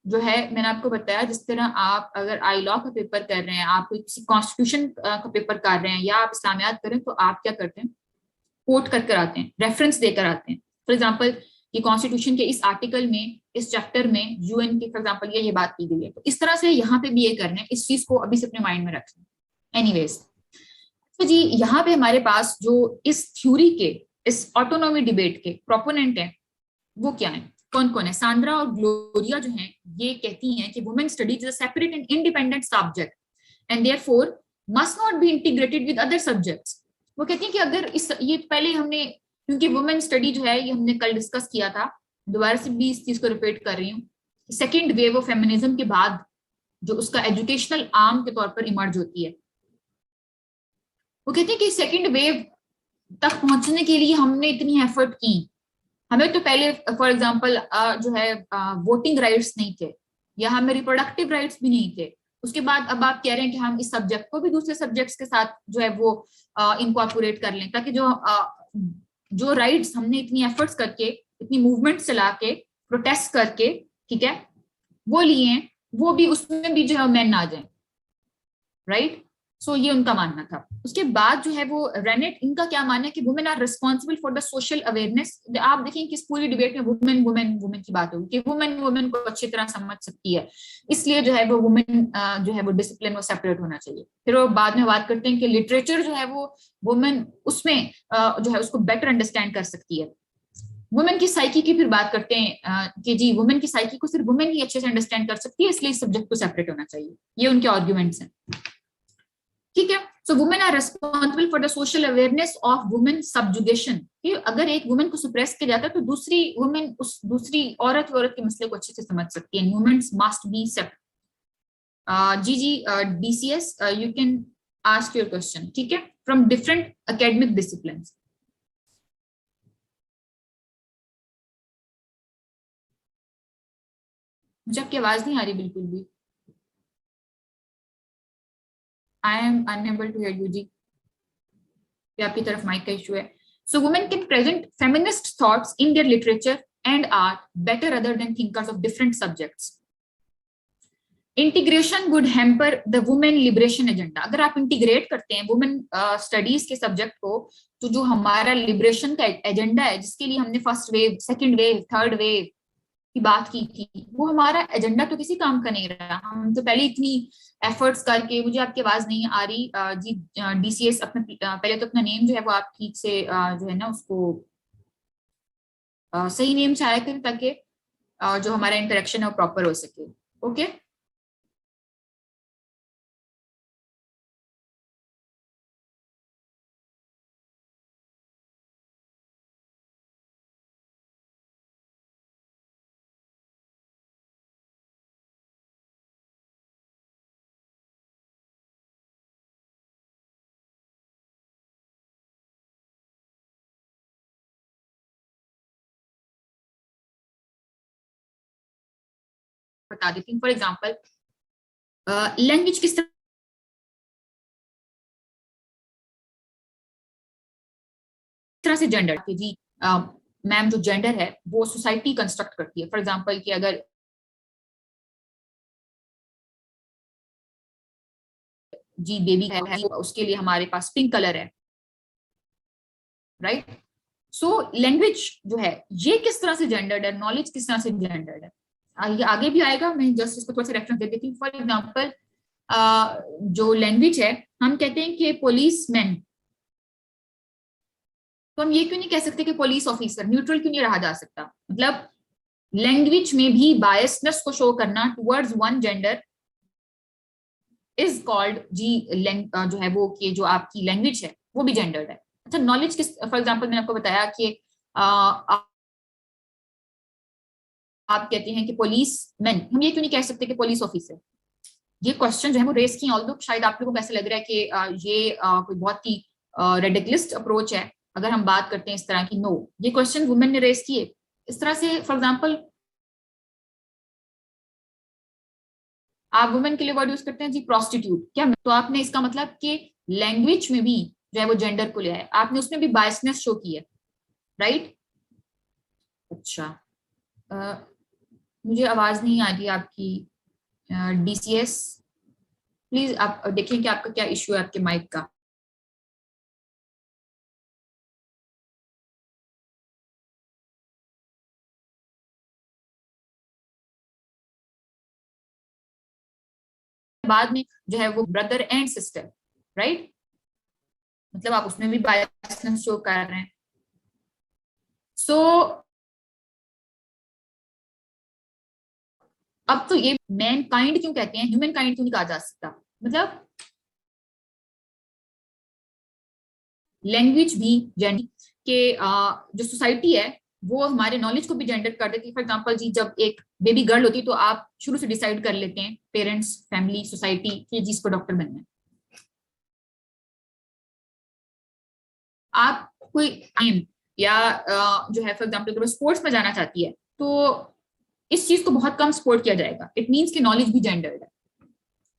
जो है मैंने आपको बताया, जिस तरह आप अगर आई लॉ का पेपर कर रहे हैं, आप किसी कॉन्स्टिट्यूशन का पेपर कर रहे हैं, या आप इस्लामियात कर रहे हैं, तो आप क्या करते हैं, कोट कर आते हैं, रेफरेंस देकर आते हैं। फॉर एग्जाम्पल कि कॉन्स्टिट्यूशन के इस आर्टिकल में, इस चैप्टर में यूएन की फॉर एग्जांपल ये बात की गई है, तो इस तरह से यहाँ पे भी ये करना है, इस चीज को अभी से अपने माइंड में रखें। एनीवेज, तो जी यहाँ पे हमारे पास जो इस थ्योरी के, इस ऑटोनॉमी डिबेट के प्रोपोनेंट है वो क्या है, कौन कौन है? सांड्रा और ग्लोरिया जो हैं ये कहती हैं कि women studies is a separate and independent subject and therefore must not be integrated with other subjects. वो कहती हैं कि अगर ये पहले हमने, क्योंकि वुमेन स्टडी जो है ये हमने कल डिस्कस किया था, दोबारा से भी इस चीज को रिपीट कर रही हूँ, सेकेंड वेव ऑफ फेमिनिज्म के बाद जो उसका एजुकेशनल आर्म के तौर पर इमर्ज होती है, वो कहते हैं कि सेकेंड वेव तक पहुंचने के लिए हमने इतनी एफर्ट की, हमें तो पहले फॉर एग्जांपल जो है वोटिंग राइट्स नहीं थे, या हमें रिप्रोडक्टिव राइट्स भी नहीं थे, उसके बाद अब आप कह रहे हैं कि हम इस सब्जेक्ट को भी दूसरे सब्जेक्ट्स के साथ जो है वो इनकॉर्पोरेट कर लें, ताकि जो राइट्स हमने इतनी एफर्ट्स करके, इतनी मूवमेंट चला के, प्रोटेस्ट करके, ठीक है, वो लिए हैं, वो भी उसमें भी जो है मेन आ जाए, राइट। सो ये उनका मानना था। उसके बाद जो है वो रेनेट, इनका क्या मानना है कि women are responsible for the social awareness. आप देखें कि इस पूरी डिबेट में वुमेन वुमेन वुमेन की बात होगी कि वुमेन वुमेन को अच्छी तरह समझ सकती है, इसलिए जो है वो वुमेन जो है वो डिसिप्लिन वो सेपरेट होना चाहिए। फिर वो बाद में बात करते हैं कि लिटरेचर जो है वो वुमेन उसमें जो है उसको बेटर अंडरस्टैंड कर सकती है। वुमेन की साइकी की फिर बात करते हैं कि जी वुमेन की साइकी को सिर्फ वुमेन ही अच्छे से अंडरस्टैंड कर सकती है, इसलिए इस सब्जेक्ट को सेपरेट होना चाहिए। ये उनके आर्ग्यूमेंट्स हैं, ठीक है। So women are responsible for the social awareness of women subjugation, कि अगर एक वुमेन को सुप्रेस किया जाता है तो दूसरी वुमेन उस दूसरी औरत के मसले को अच्छे से समझ सकती है। Womens must be separate. जी DCS you can ask your question, ठीक है, फ्रॉम डिफरेंट एकेडमिक डिसिप्लिन्स। मुझे आपकी आवाज नहीं आ रही बिल्कुल भी। I am unable to hear you जी, ये आपकी तरफ माइक का इशू है। So women can present feminist thoughts in their literature and art better other than thinkers of different subjects. Integration would hamper the women liberation agenda। अगर आप integrate करते हैं women studies के सब्जेक्ट को, तो जो हमारा लिबरेशन का एजेंडा है, जिसके लिए हमने first wave, second wave, third wave की बात की थी, वो हमारा एजेंडा तो किसी काम का नहीं रहा। हम तो पहले इतनी एफर्ट्स करके, मुझे आपकी आवाज नहीं आ रही जी DCS, अपने पहले तो अपना नेम जो है वो आप ठीक से जो है ना उसको सही नेम से आया करें, ताकि जो हमारा इंटरेक्शन है वो प्रॉपर हो सके। ओके बता देती हूँ। फॉर एग्जाम्पल लैंग्वेज किस तरह से जेंडर की जी मैम, जो जेंडर है वो सोसाइटी कंस्ट्रक्ट करती है। फॉर एग्जाम्पल कि अगर जी बेबी है उसके लिए हमारे पास पिंक कलर है, राइट। सो लैंग्वेज जो है ये किस तरह से जेंडर्ड है, नॉलेज किस तरह से जेंडर्ड है, ये आगे भी आएगा। मैं जस्ट इसको थोड़ा सा रेफरेंस दे देती हूँ। फॉर एग्जाम्पल जो लैंग्वेज है, हम कहते हैं कि पुलिस मैन, तो हम ये क्यों नहीं कह सकते कि पुलिस ऑफिसर, न्यूट्रल क्यों नहीं रहा जा सकता। मतलब लैंग्वेज में भी बायसनेस को शो करना towards one gender is called जी जो है वो कि जो आपकी लैंग्वेज है वो भी जेंडर्ड है। अच्छा नॉलेज किस, फॉर एग्जांपल मैंने आपको बताया कि आप कहते हैं कि पुलिस मैन, हम ये क्यों नहीं कह सकते कि पुलिस ऑफिसर। ये क्वेश्चन जो है वो रेस की, ऑल्दो शायद आप लोगों को ऐसा लग रहा है कि ये कोई बहुत ही रेडिकुलस अप्रोच है अगर हम बात करते हैं इस तरह की। नो, ये क्वेश्चन वुमेन ने रेस किए इस तरह से। फॉर एग्जांपल आप वुमेन के लिए वर्ड यूज करते हैं जी प्रोस्टिट्यूट, क्या, तो आपने इसका मतलब कि लैंग्वेज में भी जो है वो जेंडर को लिया है, आपने उसमें भी बायसनेस शो की है, राइट। अच्छा मुझे आवाज नहीं आ रही आपकी DCS, प्लीज आप देखें कि आपका क्या इश्यू है आपके माइक का। बाद में जो है वो ब्रदर एंड सिस्टर, राइट, मतलब आप उसमें भी बायसनेस शो कर रहे हैं। सो अब तो ये मैन काइंड क्यों कहते हैं, ह्यूमन काइंड क्यों नहीं कहा जा सकता। मतलब लैंग्वेज भी जेंडर के जो सोसाइटी है वो हमारे नॉलेज को भी जेंडर कर देती है। फॉर एग्जांपल जी जब एक बेबी गर्ल होती है तो आप शुरू से डिसाइड कर लेते हैं, पेरेंट्स, फैमिली, सोसाइटी, कि जिसको डॉक्टर बनना है। आप कोई एम या जो है फॉर एग्जांपल अगर स्पोर्ट्स में जाना चाहती है तो इस चीज को बहुत कम सपोर्ट किया जाएगा। इट मीन्स कि नॉलेज भी जेंडर्ड है,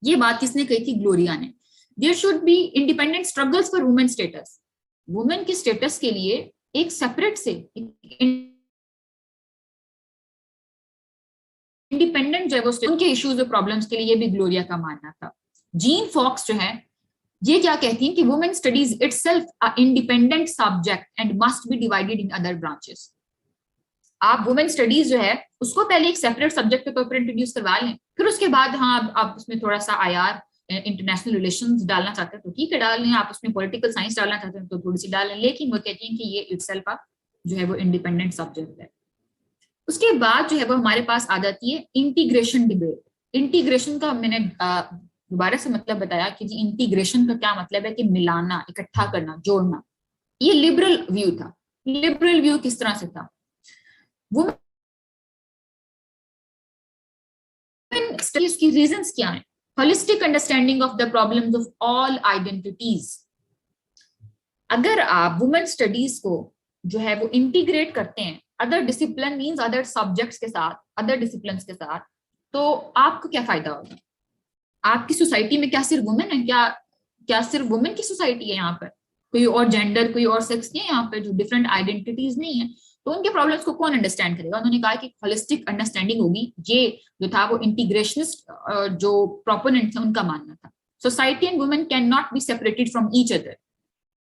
ये बात किसने कही थी? ग्लोरिया ने। There should be independent struggles for women status, women के स्टेटस के लिए एक सेपरेट से इंडिपेंडेंट जो है वो उनके इश्यूज और प्रॉब्लम्स के लिए, ये भी ग्लोरिया का मानना था। जीन फॉक्स जो है ये क्या कहती हैं कि women studies itself a independent subject and must be divided in other branches. आप वुमेन स्टडीज जो है उसको पहले एक सेपरेट सब्जेक्ट के तौर पर इंट्रोड्यूस करवा लें, फिर उसके बाद हाँ आप उसमें थोड़ा सा IR इंटरनेशनल रिलेशंस डालना चाहते हैं तो ठीक है डाल लें, आप उसमें पॉलिटिकल साइंस डालना चाहते हैं तो थोड़ी सी डाल लें, लेकिन वो कहती हैं कि ये इटसेल्फ जो है वो इंडिपेंडेंट सब्जेक्ट है। उसके बाद जो है वो हमारे पास आ जाती है इंटीग्रेशन डिबेट। इंटीग्रेशन का मैंने दोबारा से मतलब बताया कि जी इंटीग्रेशन का क्या मतलब है कि मिलाना, इकट्ठा करना, जोड़ना। ये लिबरल व्यू था। लिबरल व्यू किस तरह से था? वुमेन स्टडीज की रीजंस क्या है? Holistic understanding of the problems of all identities. अगर आप वुमेन स्टडीज को जो है वो इंटीग्रेट करते हैं other discipline means other subjects के साथ, अदर डिसिप्लिन्स के साथ, तो आपको क्या फायदा होगा? आपकी सोसाइटी में क्या सिर्फ वुमेन है? क्या सिर्फ वुमेन की सोसाइटी है? यहाँ पर कोई और जेंडर, कोई और सेक्स नहीं है यहाँ पे, जो डिफरेंट आइडेंटिटीज नहीं है, तो उनके प्रॉब्लम्स को कौन अंडरस्टैंड करेगा? उन्होंने कहा कि होलिस्टिक अंडरस्टैंडिंग होगी। ये जो था वो इंटीग्रेशनिस्ट जो प्रोपोनेंट थे उनका मानना था। Society and women can not be separated from each other.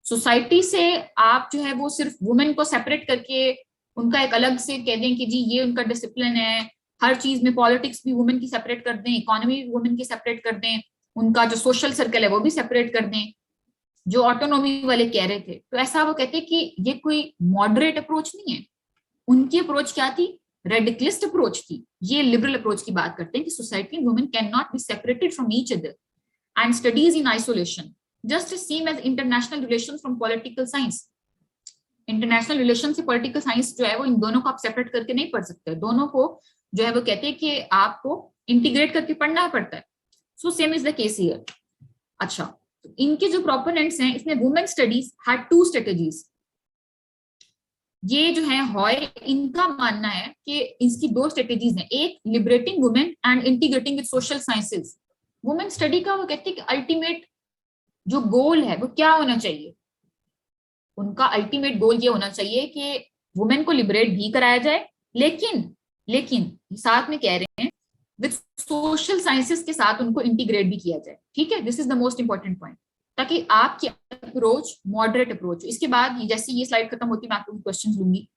Society से आप जो है वो सिर्फ वुमेन को सेपरेट करके उनका एक अलग से कह दें कि जी ये उनका डिसिप्लिन है, हर चीज में पॉलिटिक्स भी वुमेन की सेपरेट कर दें, इकोनॉमी भी वुमेन की सेपरेट कर दें, उनका जो सोशल सर्कल है वो भी सेपरेट कर दें, जो ऑटोनॉमी वाले कह रहे थे, तो ऐसा वो कहते कि ये कोई मॉडरेट अप्रोच नहीं है। उनकी अप्रोच क्या थी? रेडिकलिस्ट अप्रोच थी। ये लिबरल अप्रोच की बात करते हैं कि society and women can not be separated from each other and studies in isolation just same as international relation from political science. International relation से पॉलिटिकल साइंस जो है वो इन दोनों को आप सेपरेट करके नहीं पढ़ सकते, दोनों को जो है वो कहते हैं कि आपको इंटीग्रेट करके पढ़ना पड़ता है। So same is the case here. अच्छा, तो इनके जो प्रोपोनेंट्स हैं इसमें women studies had two strategies. ये जो है हॉय, इनका मानना है कि इसकी दो स्ट्रेटजीज हैं, एक liberating women and integrating with social sciences. Women study का वो कहते हैं कि अल्टीमेट जो गोल है वो क्या होना चाहिए? उनका अल्टीमेट गोल ये होना चाहिए कि वुमेन को लिबरेट भी कराया जाए, लेकिन साथ में कह रहे हैं विद सोशल साइंसेस के साथ उनको इंटीग्रेट भी किया जाए। ठीक है, this is the most important point, ताकि आपकी अप्रोच मॉडरेट अप्रोच। इसके बाद जैसे ये स्लाइड खत्म होती है मैं आपको क्वेश्चंस लूंगी।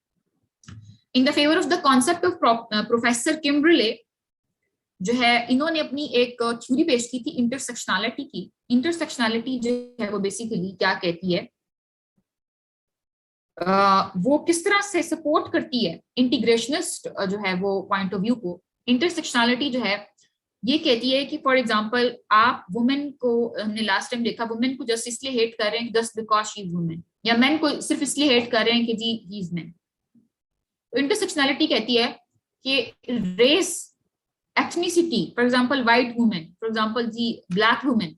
In the favour of the concept of professor Kimberle जो है इन्होंने अपनी एक थ्योरी पेश की थी इंटरसेक्शनैलिटी की। इंटरसेक्शनैलिटी जो है वो बेसिकली क्या कहती है, वो किस तरह से सपोर्ट करती है इंटीग्रेशनिस्ट जो है वो पॉइंट ऑफ व्यू को। इंटरसेक्शनैलिटी जो है ये कहती है कि फॉर एग्जांपल आप वुमेन को, हमने लास्ट टाइम देखा, वुमेन को जस्ट इसलिए हेट कर रहे हैं just because she is women, या मैन को सिर्फ इसलिए हेट कर रहे हैं कि जी ही इज मैन। तो इंटरसेक्शनैलिटी कहती है कि race, ethnicity, for example white women, for example जी ब्लैक वुमेन,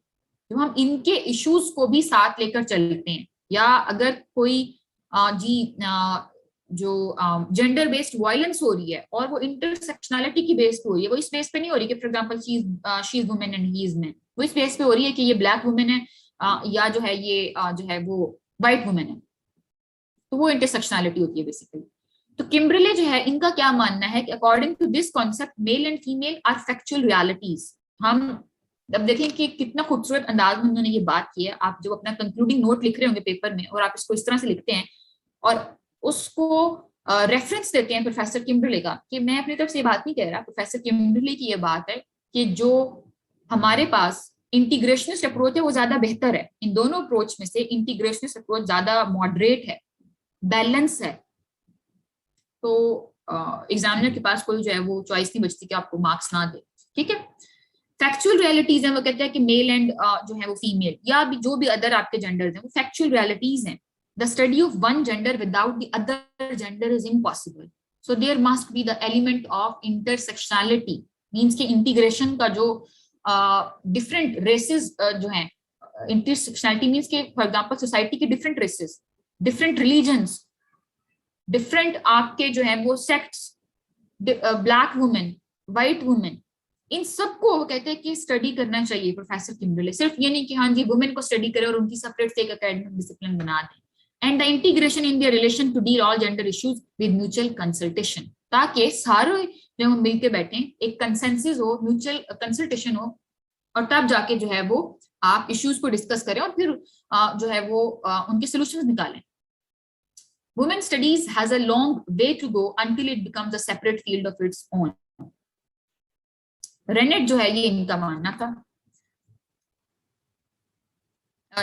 जब हम इनके इश्यूज को भी साथ लेकर चलते हैं, या अगर कोई जो जेंडर बेस्ड वायलेंस हो रही है और वो इंटरसेक्शनैलिटी की बेस पे हो रही है, वो इस बेस पे नहीं हो रही कि for example she is women and he is man, वो इस बेस पे हो रही है कि ये ब्लैक वुमेन है या जो है ये जो है वो व्हाइट वुमेन है, तो वो इंटरसेक्शनैलिटी होती है बेसिकली। तो किम्बरले जो है इनका क्या मानना है कि according to this concept male and female are factual realities. हम अब देखें कि कितना खूबसूरत अंदाज में उन्होंने ये बात की है। आप जब अपना कंक्लूडिंग नोट लिख रहे होंगे पेपर में और आप इसको इस तरह से लिखते हैं और उसको रेफरेंस देते हैं प्रोफेसर किम्बरले का, कि मैं अपनी तरफ से ये बात नहीं कह रहा, प्रोफेसर किम्बरले की ये बात है कि जो हमारे पास इंटीग्रेशनिस्ट अप्रोच है वो ज्यादा बेहतर है। इन दोनों अप्रोच में से इंटीग्रेशनिस्ट अप्रोच ज्यादा मॉडरेट है, बैलेंस है। तो एग्जामिनर के पास कोई जो है वो चॉइस नहीं बचती कि आपको मार्क्स ना दे। ठीक है, फैक्चुअल रियलिटीज है, वो कहते हैं कि मेल एंड जो है वो फीमेल या भी जो भी अदर आपके जेंडर्स हैं वो फैक्चुअल रियलिटीज हैं। The study of one gender without the other gender is impossible. So there must be the element of intersectionality. Means कि integration का जो different races जो हैं, intersectionality means कि for example society के different races, different religions, different आपके जो हैं वो sects, black women, white women, इन सबको वो कहते हैं कि स्टडी करना चाहिए प्रोफेसर किम्बरले, सिर्फ ये नहीं कि हाँ जी वुमेन को स्टडी करें और उनकी सेपरेट से एक एकेडमिक डिसिप्लिन बना दें। And the integration in their relation to deal all gender issues with mutual consultation, ताकि सारे जब हम मिलके बैठे एक कंसेंसस हो, म्यूचुअल कंसल्टेशन हो, और तब जाके जो है वो आप इश्यूज को डिस्कस करें और फिर जो है वो उनके सॉल्यूशंस निकालें। Women studies has a long way to go until it becomes a separate field of its own. Renate जो है ये इनका मानना था।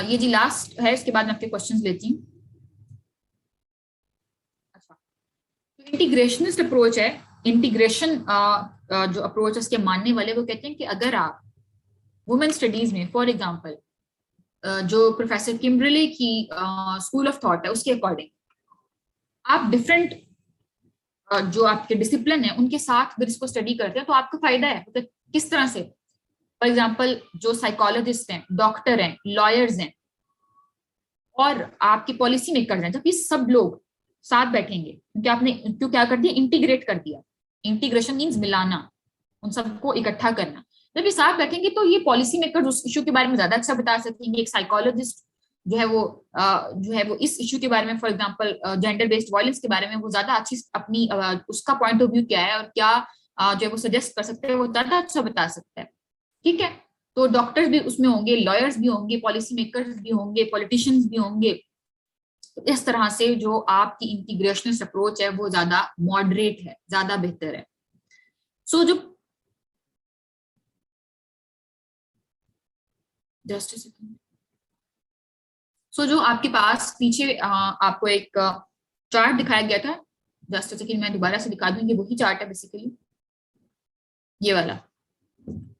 ये जी लास्ट है, इसके बाद मैं आपके क्वेश्चंस लेती हूँ। अच्छा, तो इंटीग्रेशनिस्ट अप्रोच है, इंटीग्रेशन जो अप्रोच है उसके मानने वाले वो कहते हैं कि अगर आप वुमेन स्टडीज में फॉर एग्जांपल जो प्रोफेसर किम्बरले की स्कूल ऑफ थॉट है उसके अकॉर्डिंग आप डिफरेंट जो आपके डिसिप्लिन है उनके साथ अगर इसको स्टडी करते हैं तो आपको फायदा है। तो किस तरह से? फॉर एग्जांपल जो साइकोलॉजिस्ट हैं, डॉक्टर हैं, लॉयर्स हैं और आपके पॉलिसी मेकर्स हैं, जब ये सब लोग साथ बैठेंगे, क्योंकि आपने क्यों क्या कर दिया, इंटीग्रेट कर दिया। इंटीग्रेशन मीन्स मिलाना, उन सबको इकट्ठा करना। जब ये साथ बैठेंगे तो ये पॉलिसी मेकर्स उस इशू के बारे में ज्यादा अच्छा बता सकेंगे। एक साइकोलॉजिस्ट जो है वो इस इशू के बारे में, for example gender based violence के बारे में वो ज्यादा अच्छी अपनी उसका पॉइंट ऑफ व्यू क्या है और क्या जो है वो सजेस्ट कर सकते हैं, वो ज्यादा अच्छा बता सकता है। ठीक है, तो डॉक्टर्स भी उसमें होंगे, लॉयर्स भी होंगे, पॉलिसी मेकर्स भी होंगे, पॉलिटिशियंस भी होंगे। तो इस तरह से जो आपकी इंटीग्रेशनिस्ट अप्रोच है वो ज्यादा मॉडरेट है, ज्यादा बेहतर है। सो जो जस्ट सेकंड, सो जो आपके पास पीछे आपको एक चार्ट दिखाया गया था, जस्ट सेकंड मैं दोबारा से दिखा दूंगी, वही चार्ट है बेसिकली ये वाला।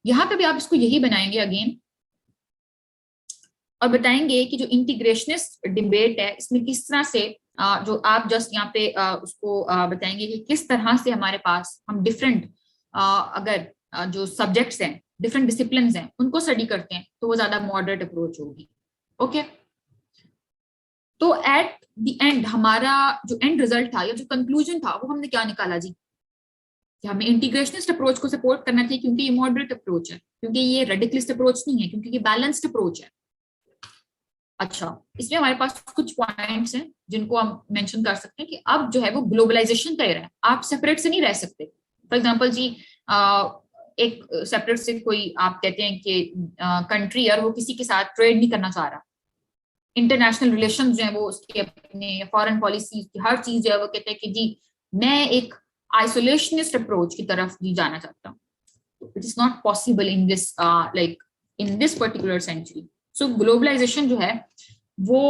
यहाँ पे भी आप इसको यही बनाएंगे अगेन और बताएंगे कि जो इंटीग्रेशनिस्ट डिबेट है इसमें किस तरह से जो आप जस्ट यहाँ पे उसको बताएंगे कि किस तरह से हमारे पास हम डिफरेंट अगर जो सब्जेक्ट्स हैं, डिफरेंट डिसिप्लिन्स हैं, उनको स्टडी करते हैं तो वो ज्यादा मॉडरेट अप्रोच होगी। ओके, तो एट द एंड हमारा जो एंड रिजल्ट था या जो कंक्लूजन था वो हमने क्या निकाला जी, कि हमें इंटीग्रेशनिस्ट अप्रोच को सपोर्ट करना चाहिए क्योंकि ये मॉडरेट अप्रोच है, क्योंकि ये रेडिकलिस्ट अप्रोच नहीं है, क्योंकि ये बैलेंस्ड अप्रोच है। अच्छा, इसमें हमारे पास कुछ पॉइंट्स हैं जिनको हम मेंशन कर सकते हैं कि अब जो है वो ग्लोबलाइजेशन का एरा है, आप सेपरेट से नहीं रह सकते। फॉर एग्जांपल जी एक सेपरेट से कोई आप कहते हैं कि कंट्री और वो किसी के साथ ट्रेड नहीं करना चाह रहा, इंटरनेशनल रिलेशन जो है वो उसके अपने फॉरेन पॉलिसी की हर चीज जो है वो कहते हैं कि जी मैं एक आइसोलेशनिस्ट अप्रोच की तरफ भी जाना चाहता हूँ। It is not possible in this like in this particular century. So globalisation जो है वो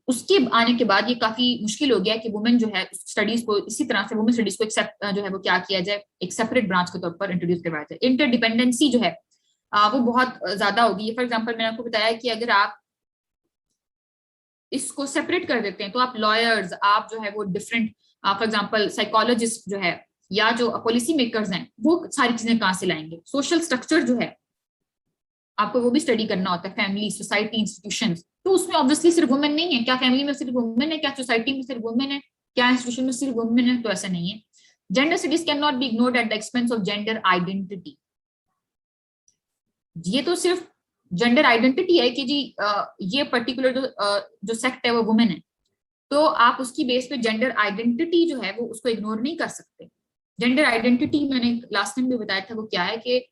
उसके आने के बाद ये काफी मुश्किल हो गया कि वुमेन जो है स्टडीज को इसी तरह से वुमेन स्टडीज को एक्सेप्ट जो है वो क्या किया जाए, एक सेपरेट ब्रांच के तौर पर इंट्रोड्यूस करवाया जाए। इंटरडिपेंडेंसी जो है वो बहुत ज्यादा होगी। फॉर एग्जाम्पल मैंने आपको बताया कि अगर आप इसको सेपरेट कर देते हैं तो आप लॉयर्स, आप जो है वो डिफरेंट फॉर एग्जांपल साइकोलॉजिस्ट जो है या जो पॉलिसी मेकर्स हैं वो सारी चीजें कहाँ से लाएंगे। सोशल स्ट्रक्चर जो है आपको वो भी स्टडी करना होता है, फैमिली, सोसाइटी, इंस्टीट्यूशंस। तो उसमें ऑब्वियसली सिर्फ वुमेन नहीं है। क्या फैमिली में सिर्फ वुमेन है? क्या सोसाइटी में सिर्फ वुमेन है? क्या इंस्टीट्यूशन में सिर्फ वुमेन है? तो ऐसा नहीं है। Gender studies can not be ignored at the expense of gender identity. ये तो सिर्फ जेंडर आइडेंटिटी है कि जी ये पर्टिकुलर जो सेक्ट है वो वुमेन है, तो आप उसकी बेस पे जेंडर आइडेंटिटी जो है वो उसको इग्नोर नहीं कर सकते। जेंडर आइडेंटिटी मैंने लास्ट टाइम भी बताया था वो क्या है कि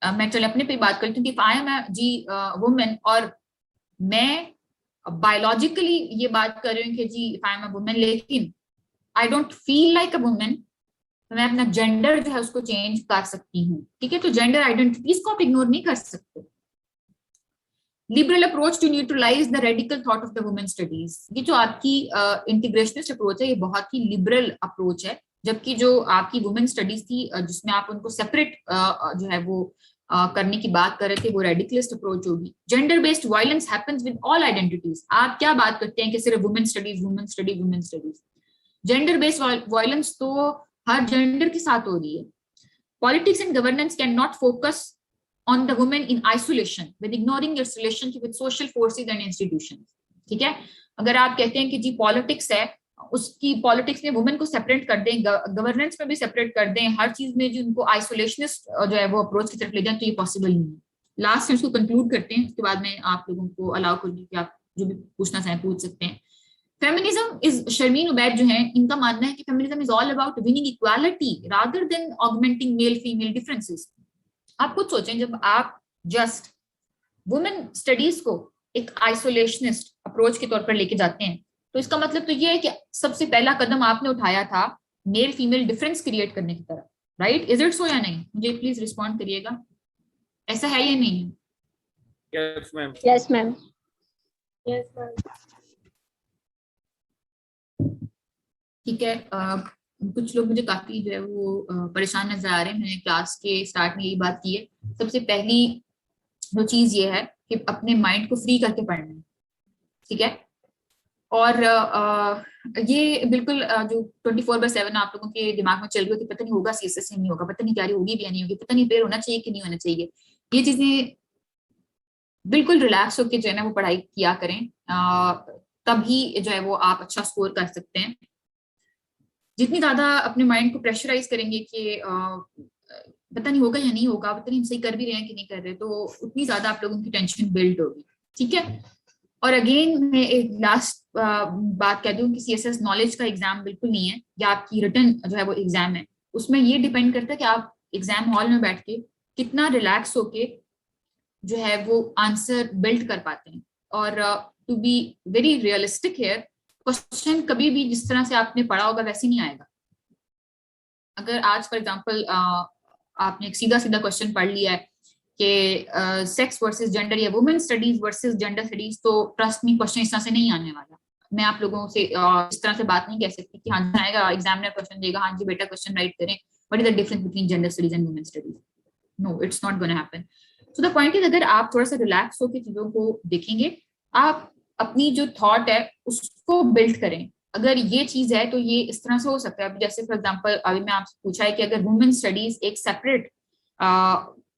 मैं चले अपने पे बात करती हूँ कि आई एम जी वुमेन और मैं बायोलॉजिकली ये बात कर रही हूँ कि जी आई एम अ वुमेन, लेकिन I don't feel like a women, तो मैं अपना जेंडर जो है उसको चेंज कर सकती हूँ। ठीक है, तो जेंडर आइडेंटिटीज को आप इग्नोर नहीं कर सकते। Liberal approach to neutralise the radical thought of the women studies, ये जो आपकी इंटीग्रेशनिस्ट अप्रोच है ये बहुत ही लिबरल अप्रोच है, जबकि जो आपकी वुमेन स्टडीज थी जिसमें आप उनको सेपरेट जो है वो करने की बात कर रहे थे वो रेडिकलिस्ट अप्रोच होगी। Gender based violence happens with all identities. आप क्या बात करते हैं कि सिर्फ women studies women studies women studies, gender based violence तो हर जेंडर के साथ हो रही है। Politics and governance can not focus on the women in isolation with ignoring its relationship with social forces and institutions। ठीक है, अगर आप कहते हैं कि जी पॉलिटिक्स है उसकी पॉलिटिक्स में वुमेन को सेपरेट कर दें, गवर्नेंस में भी सेपरेट कर दें, हर चीज में जो उनको आइसोलेशनिस्ट जो है वो अप्रोच की तरफ ले जाए, तो ये पॉसिबल नहीं है। लास्ट इसको कंक्लूड करते हैं, उसके बाद में आप लोगों को अलाउ करूंगी कि आप जो भी पूछना चाहें पूछ सकते हैं। फेमिनिज्म इज, शर्मीन उबैद जो है इनका मानना है कि feminism is all about winning equality rather than augmenting male female differences. आप खुद सोचें, जब आप जस्ट वुमेन स्टडीज को एक आइसोलेशनिस्ट अप्रोच के तौर पर लेके जाते हैं, तो इसका मतलब तो ये है कि सबसे पहला कदम आपने उठाया था मेल फीमेल डिफरेंस क्रिएट करने की तरफ, राइट? इज इट सो या नहीं? मुझे प्लीज रिस्पॉन्ड करिएगा, ऐसा है या नहीं है? Yes ma'am. Yes ma'am. Yes ma'am. ठीक है। कुछ लोग मुझे काफी जो है वो परेशान नजर आ रहे हैं। मैंने क्लास के स्टार्ट में यही बात की है, सबसे पहली जो चीज ये है कि अपने माइंड को फ्री करके पढ़ना है, ठीक है? और ये बिल्कुल जो 24/7 आप लोगों के दिमाग में चल रही हो कि पता नहीं होगा सीएसएस नहीं होगा, पता नहीं तैयारी होगी भी या नहीं होगी, पता नहीं पेपर होना चाहिए कि नहीं होना चाहिए, ये चीजें बिल्कुल रिलैक्स होकर जो है ना वो पढ़ाई किया करें, तभी जो है वो आप अच्छा स्कोर कर सकते हैं। जितनी ज्यादा अपने माइंड को प्रेशराइज करेंगे कि पता नहीं होगा या नहीं होगा, पता नहीं हम सही कर भी रहे हैं कि नहीं कर रहे, तो उतनी ज्यादा आप लोगों की टेंशन बिल्ड होगी, ठीक है? और अगेन मैं एक लास्ट बात कह दूं कि सीएसएस नॉलेज का एग्जाम बिल्कुल नहीं है, या आपकी रिटन जो है वो एग्जाम है। उसमें ये डिपेंड करता है कि आप एग्जाम हॉल में बैठ के कितना रिलैक्स होके जो है वो आंसर बिल्ड कर पाते हैं। और to be very realistic here, question कभी भी जिस तरह से आपने पढ़ा होगा वैसे नहीं आएगा। अगर आज फॉर एग्जाम्पल आपने एक सीधा सीधा क्वेश्चन पढ़ लिया है कि सेक्स वर्सेस जेंडर या women studies versus gender studies, तो ट्रस्ट मी क्वेश्चन इस तरह से नहीं आने वाला। मैं आप लोगों से इस तरह से बात नहीं कह सकती कि हाँ आएगा, एग्जामिनर क्वेश्चन देगा, हाँ जी बेटा क्वेश्चन राइट करें, what is the difference between gender studies and women studies. No, it's not gonna happen. So the point is, अगर आप थोड़ा सा रिलैक्स होकर चीजों को देखेंगे, आप अपनी जो थॉट है उसको बिल्ड करें। अगर ये चीज है तो ये इस तरह से हो सकता है, जैसे फॉर एग्जांपल अभी मैं आपसे पूछा है कि अगर वुमेन स्टडीज एक सेपरेट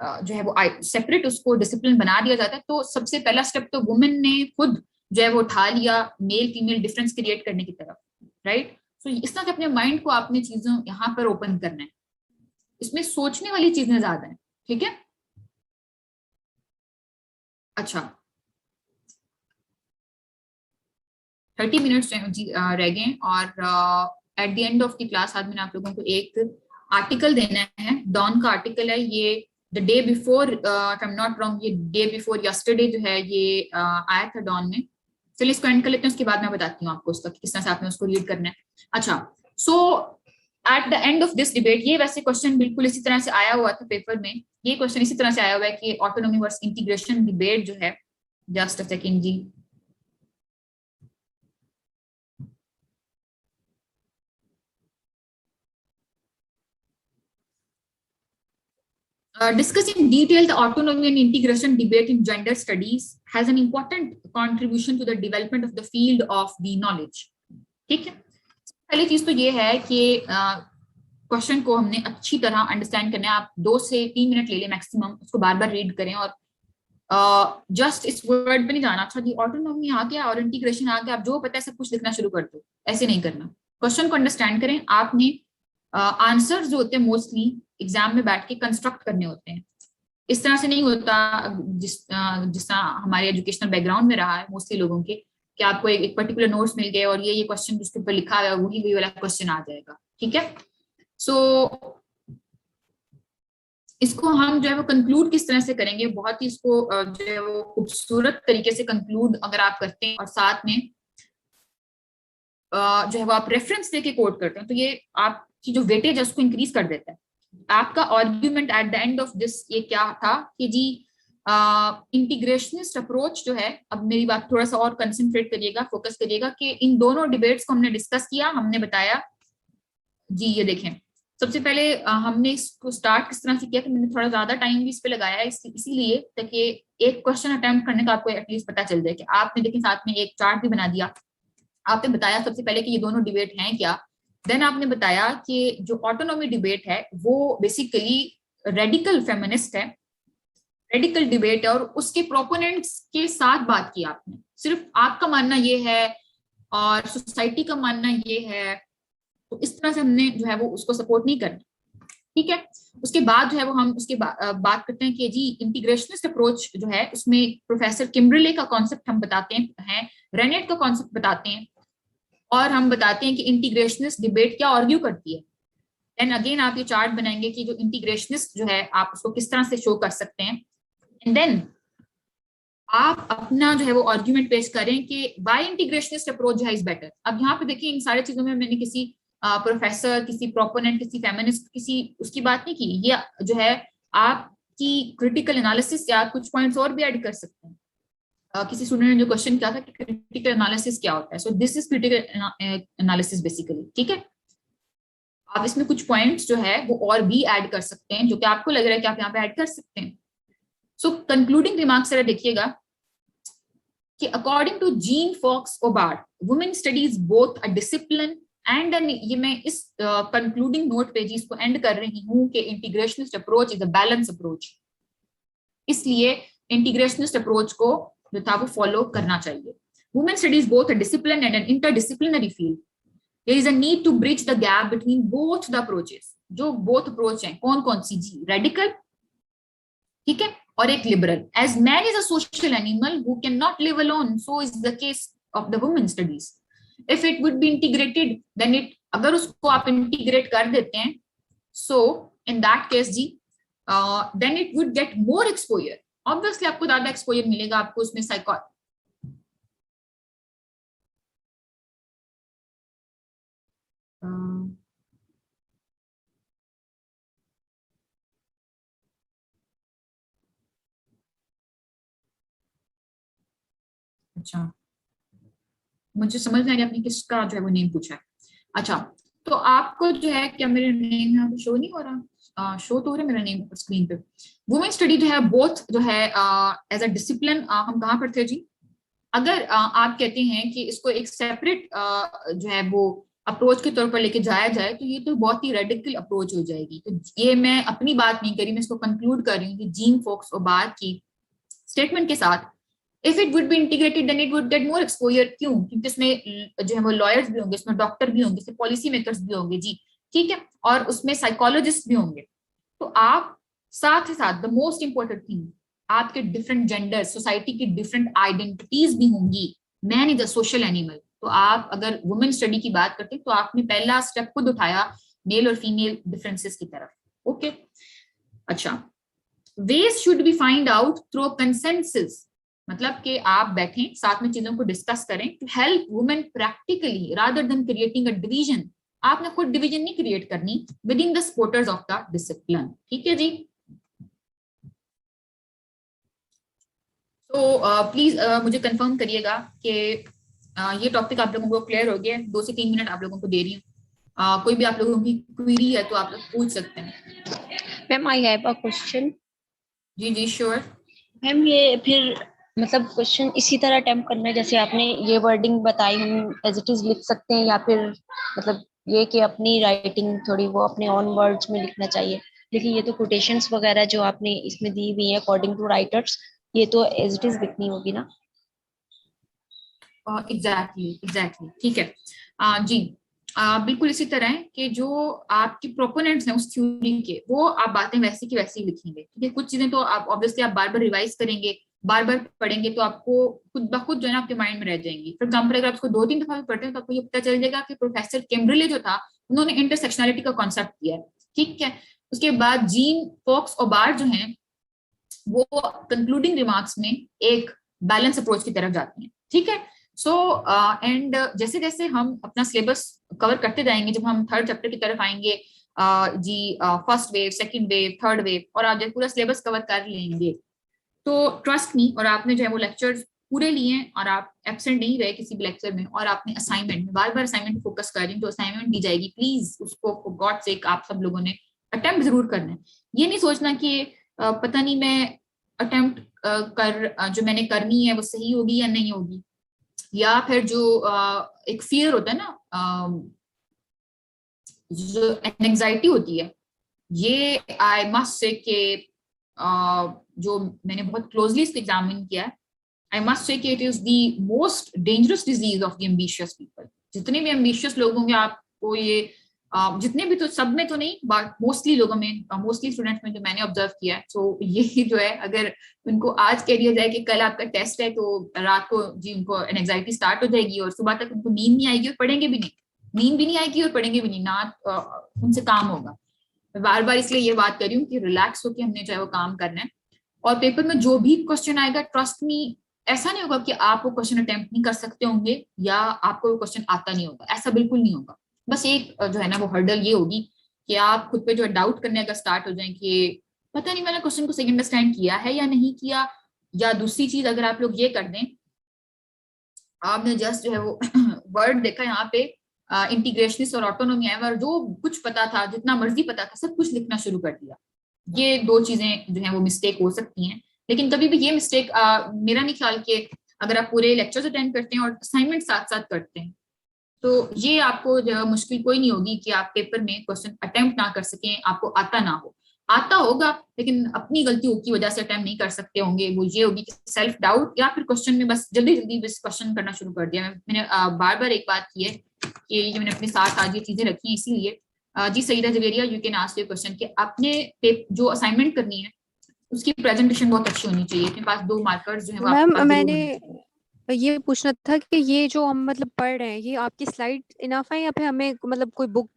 जो है वो सेपरेट उसको डिसिप्लिन बना दिया जाता है, तो सबसे पहला स्टेप तो वुमेन ने खुद जो है वो उठा लिया मेल फीमेल डिफरेंस क्रिएट करने की तरफ, राइट? तो इस तरह से अपने माइंड को आपने चीजों यहाँ पर ओपन करना है, इसमें सोचने वाली चीजें ज्यादा है, ठीक है? अच्छा, 30 मिनट्स रह गए और eight the end of the class आज मैंने आप लोगों को एक आर्टिकल देना है। डॉन का आर्टिकल है ये, the day before, I am not wrong, ये डे बिफोर यस्टरडे जो है ये आया था डॉन में। चलिए इसको एंड कर लेते हैं, उसके बाद मैं बताती हूँ आपको उसका किस तरह से आपने उसको रीड करना है। अच्छा, so at the end of this debate, ये वैसे क्वेश्चन बिल्कुल इसी तरह से आया हुआ था पेपर में, ये क्वेश्चन इसी तरह से आया हुआ है कि ऑटोनॉमी वर्सेस इंटीग्रेशन डिबेट जो है, जस्ट अ सेकंड जी, discuss in detail the autonomy and integration debate in gender studies has an important contribution to the development of the field of the knowledge। ठीक है, पहली चीज तो ये है कि क्वेश्चन को हमने अच्छी तरह अंडरस्टैंड करना है। आप 2 से 3 मिनट ले लें मैक्सिमम, उसको बार बार रीड करें और जस्ट इस वर्ड पे नहीं जाना, अच्छा जी ऑटोनॉमी आ गया और इंटीग्रेशन आ गया, आप जो पता है सब कुछ लिखना शुरू कर दो, ऐसे नहीं करना। क्वेश्चन को अंडरस्टैंड करें, आपने आंसर्स जो होते हैं मोस्टली एग्जाम में बैठ के कंस्ट्रक्ट करने होते हैं। इस तरह से नहीं होता जिस तरह हमारे एजुकेशनल बैकग्राउंड में रहा है मोस्टली लोगों के, कि आपको एक पर्टिकुलर नोट्स मिल गए और ये क्वेश्चन जिसके ऊपर लिखा है वही वाला क्वेश्चन आ जाएगा, ठीक है? सो इसको हम जो है वो कंक्लूड किस तरह से करेंगे, बहुत ही इसको जो है वो खूबसूरत तरीके से कंक्लूड अगर आप करते हैं और साथ में जो है वो आप रेफरेंस देके कोट करते हैं, तो ये आपकी जो वेटेज है उसको इंक्रीज कर देता है। आपका argument eight the end of this ये क्या था कि जी इंटीग्रेशनिस्ट अप्रोच जो है, अब मेरी बात थोड़ा सा और कंसंट्रेट करिएगा, फोकस करिएगा कि इन दोनों डिबेट्स को हमने डिस्कस किया, हमने बताया जी, ये देखें सबसे पहले हमने इसको स्टार्ट किस तरह से किया कि मैंने थोड़ा ज्यादा टाइम भी इस पे लगाया है इसीलिए ताकि एक क्वेश्चन अटेम्प्ट करने का आपको एटलीस्ट पता चल जाए कि आपने देखें साथ में एक चार्ट भी बना दिया। आपने बताया सबसे पहले कि ये दोनों डिबेट हैं क्या, देन आपने बताया कि जो ऑटोनॉमी डिबेट है वो बेसिकली रेडिकल फेमिनिस्ट है, रेडिकल डिबेट है और उसके प्रोपोनेंट्स के साथ बात की आपने। सिर्फ आपका मानना ये है और सोसाइटी का मानना ये है, तो इस तरह से हमने जो है वो उसको सपोर्ट नहीं करना, ठीक है। उसके बाद जो है वो हम उसके बात करते हैं कि जी इंटीग्रेशनिस्ट अप्रोच जो है उसमें प्रोफेसर किम्बरले का कॉन्सेप्ट हम बताते हैं, रेनेट का कॉन्सेप्ट बताते हैं, और हम बताते हैं कि इंटीग्रेशनिस्ट डिबेट क्या आर्ग्यू करती है। एंड अगेन आप ये चार्ट बनाएंगे कि जो इंटीग्रेशनिस्ट जो है आप उसको किस तरह से शो कर सकते हैं, एंड देन आप अपना जो है वो आर्ग्यूमेंट पेश करें कि वाई इंटीग्रेशनिस्ट अप्रोच जो है इज बेटर। अब यहाँ पे देखिए इन सारी चीजों में मैंने किसी प्रोफेसर, किसी प्रोपोनेंट, किसी फेमिनिस्ट, किसी उसकी बात नहीं की। ये जो है आपकी क्रिटिकल एनालिसिस या कुछ पॉइंट्स और भी ऐड कर सकते हैं। किसी स्टूडेंट ने जो क्वेश्चन किया था कि क्रिटिकल एनालिसिस क्या होता है, so this is critical analysis basically, ठीक है। आप इसमें कुछ पॉइंट्स जो है वो और भी ऐड कर सकते हैं जो कि आपको लग रहा है कि आप यहाँ पे ऐड कर सकते हैं। सो कंक्लूडिंग रिमार्क्स जरा देखिएगा कि according to Jean Fox O'Barr, women studies both a discipline and ये मैं इस कंक्लूडिंग नोट पे जी इसको एंड कर रही हूँ कि integrationist approach is a balance approach, इसलिए इंटीग्रेशनिस्ट अप्रोच को जो था वो फॉलो करना चाहिए। Women studies both a discipline and an interdisciplinary field, there is a need to bridge the gap between both the approaches. जो बोथ अप्रोच हैं कौन कौन सी जी, रेडिकल, ठीक है, और एक liberal. As man is a social animal who can not live alone, so is the case of the women studies. If it would be integrated then it, अगर उसको आप इंटीग्रेट कर देते हैं, सो इन दैट केस जी then it would get more exposure. Obviously आपको ज्यादा exposure मिलेगा, आपको उसमें साइको अच्छा, मुझे समझ नहीं आ रही आपने किसका जो है वो नेम पूछा है। अच्छा, तो आपको जो है क्या मेरा नेम यहाँ पे शो नहीं हो रहा? शो तो हो रहा है मेरा नेम स्क्रीन पे। वुमेन स्टडी जो है बोथ जो है एज अ डिसिप्लिन, हम कहाँ पर थे जी? अगर आप कहते हैं कि इसको एक सेपरेट जो है वो अप्रोच के तौर पर लेके जाया जाए तो ये तो बहुत ही रेडिकल अप्रोच हो जाएगी। तो ये मैं अपनी बात नहीं करी, मैं इसको कंक्लूड कर रही हूँ कि जीन फॉक्स ओबार्ट की स्टेटमेंट के साथ, if it would be integrated then it would get more exposure. क्यों? क्योंकि इसमें जो है वो लॉयर्स भी होंगे, इसमें डॉक्टर भी होंगे, इसमें पॉलिसी मेकर्स भी होंगे जी, ठीक है, और उसमें साइकोलॉजिस्ट भी होंगे। तो आप साथ ही साथ द मोस्ट इंपॉर्टेंट थिंग, आपके डिफरेंट जेंडर, सोसाइटी की डिफरेंट आइडेंटिटीज भी होंगी। Man is a social animal. तो आप अगर वुमेन स्टडी की बात करते हैं तो आपने पहला स्टेप खुद उठाया मेल और फीमेल डिफरेंसेस की तरफ। ओके, अच्छा, ways should be find out through consensus, मतलब कि आप बैठें साथ में चीजों को डिस्कस करें to help women practically rather than creating a division. आपने खुद डिवीजन नहीं क्रिएट करनी within the supporters of the discipline, ठीक है जी। तो प्लीज मुझे कंफर्म करिएगा कि ये टॉपिक आप लोगों को क्लियर हो गया। 2 से 3 मिनट आप लोगों को दे रही हूँ, कोई भी आप लोगों की क्वेरी है तो आप लोग पूछ सकते हैं। Ma'am I have a question. जी जी श्योर मैम, ये फिर मतलब क्वेश्चन इसी तरह अटेम्प्ट करना है जैसे आपने ये वर्डिंग बताई, हम एज इट इज लिख सकते हैं, या फिर मतलब ये कि अपनी राइटिंग थोड़ी वो अपने ऑन वर्ड्स में लिखना चाहिए? लेकिन ये तो कोटेशंस वगैरह जो आपने इसमें दी हुई है अकॉर्डिंग टू राइटर्स, ये तो एज इट इज लिखनी होगी ना? एग्जैक्टली ठीक है जी। बिल्कुल इसी तरह है कि जो आपके प्रोपोनेंट्स हैं उस थ्योरी के, वो आप बातें वैसी की वैसी लिखेंगे, ठीक है। कुछ चीजें तो आप ऑब्वियसली आप बार बार रिवाइज करेंगे, बार बार पढ़ेंगे, तो आपको खुद ब खुद जो है ना आपके माइंड में रह जाएंगी। फॉर एग्जाम्पल अगर आप उसको 2-3 दफा भी पढ़ते हैं तो आपको ये पता चल जाएगा कि प्रोफेसर किम्बरले जो था उन्होंने इंटरसेक्शनैलिटी का कॉन्सेप्ट दिया है, ठीक है। उसके बाद जीन फॉक्स ओबार्ट जो है वो कंक्लूडिंग रिमार्क्स में एक बैलेंस अप्रोच की तरफ जाती है, ठीक है। सो एंड जैसे जैसे हम अपना सिलेबस कवर करते जाएंगे, जब हम 3rd चैप्टर की तरफ आएंगे जी, first wave, second wave, third wave, और आप जब पूरा सिलेबस कवर कर लेंगे तो ट्रस्ट मी, और आपने जो है वो लेक्चर्स पूरे लिए हैं और आप एब्सेंट नहीं रहे किसी भी लेक्चर में, और आपने असाइनमेंट में बार बार असाइनमेंट फोकस कर रही हैं, तो असाइनमेंट दी जाएगी, प्लीज उसको फॉर गॉड सेक आप सब लोगों ने अटेम्प्ट जरूर करना है। ये नहीं सोचना कि पता नहीं मैं अटेम्प्ट जो मैंने करनी है वो सही होगी या नहीं होगी, या फिर जो एक फियर होता है ना, जो एंजाइटी होती है, ये आई मस्ट से कि जो मैंने बहुत क्लोजली इसको एग्जामिन किया है, आई मस्ट से कि it is the most dangerous disease of the ambitious people. जितने भी एम्बिशियस लोग होंगे आपको ये जितने भी, तो सब में तो नहीं, बट मोस्टली लोगों में, मोस्टली स्टूडेंट्स में जो मैंने ऑब्जर्व किया है, तो ये जो है अगर उनको आज कह दिया जाए कि कल आपका टेस्ट है, तो रात को जी उनको एंजाइटी स्टार्ट हो जाएगी और सुबह तक उनको नींद नहीं आएगी और पढ़ेंगे भी नहीं, नींद भी नहीं आएगी और पढ़ेंगे भी नहीं, ना उनसे काम होगा। मैं बार बार इसलिए ये बात कर रही हूँ कि रिलैक्स होकर हमने जो है वो काम करना है। और पेपर में जो भी क्वेश्चन आएगा, ट्रस्ट मी, ऐसा नहीं होगा कि आप वो क्वेश्चन अटेम्प्ट नहीं कर सकते होंगे या आपको वो क्वेश्चन आता नहीं होगा, ऐसा बिल्कुल नहीं होगा। बस एक जो है ना वो हर्डल ये होगी कि आप खुद पे जो है डाउट करने का स्टार्ट हो जाए कि पता नहीं मैंने क्वेश्चन को सही अंडरस्टैंड किया है या नहीं किया। या दूसरी चीज अगर आप लोग ये कर दें, आपने जस्ट जो है वो वर्ड देखा यहाँ पे इंटीग्रेशनिस्ट और ऑटोनोमी है, और जो कुछ पता था, जितना मर्जी पता था, सब कुछ लिखना शुरू कर दिया। ये दो चीजें जो है वो मिस्टेक हो सकती हैं। लेकिन कभी भी ये मिस्टेक मेरा नहीं ख्याल कि अगर आप पूरे लेक्चर्स अटेंड करते हैं और असाइनमेंट साथ साथ करते हैं, तो ये आपको जो मुश्किल कोई नहीं होगी कि आप पेपर में क्वेश्चन अटेम्प्ट ना कर सकें, आपको आता ना हो। आता होगा लेकिन अपनी गलतियों की वजह से अटेम्प्ट नहीं कर सकते होंगे। वो ये होगी कि सेल्फ डाउट, या फिर क्वेश्चन में बस जल्दी जल्दी बस क्वेश्चन करना शुरू कर दिया। मैंने बार बार एक बात की है कि ये मैंने अपने साथ आज ये चीजें रखी हैं, इसीलिए जी Saeeda Javeria, you can ask your question कि आपने जो असाइनमेंट करनी है उसकी प्रेजेंटेशन बहुत अच्छी होनी चाहिए। अपने पास 2 मार्कर्स जो है मैम मैंने ये पूछना था कि ये जो हम मतलब पढ़ रहे हैं, ये आपकी स्लाइड इनफ है या फिर हमें मतलब कोई बुक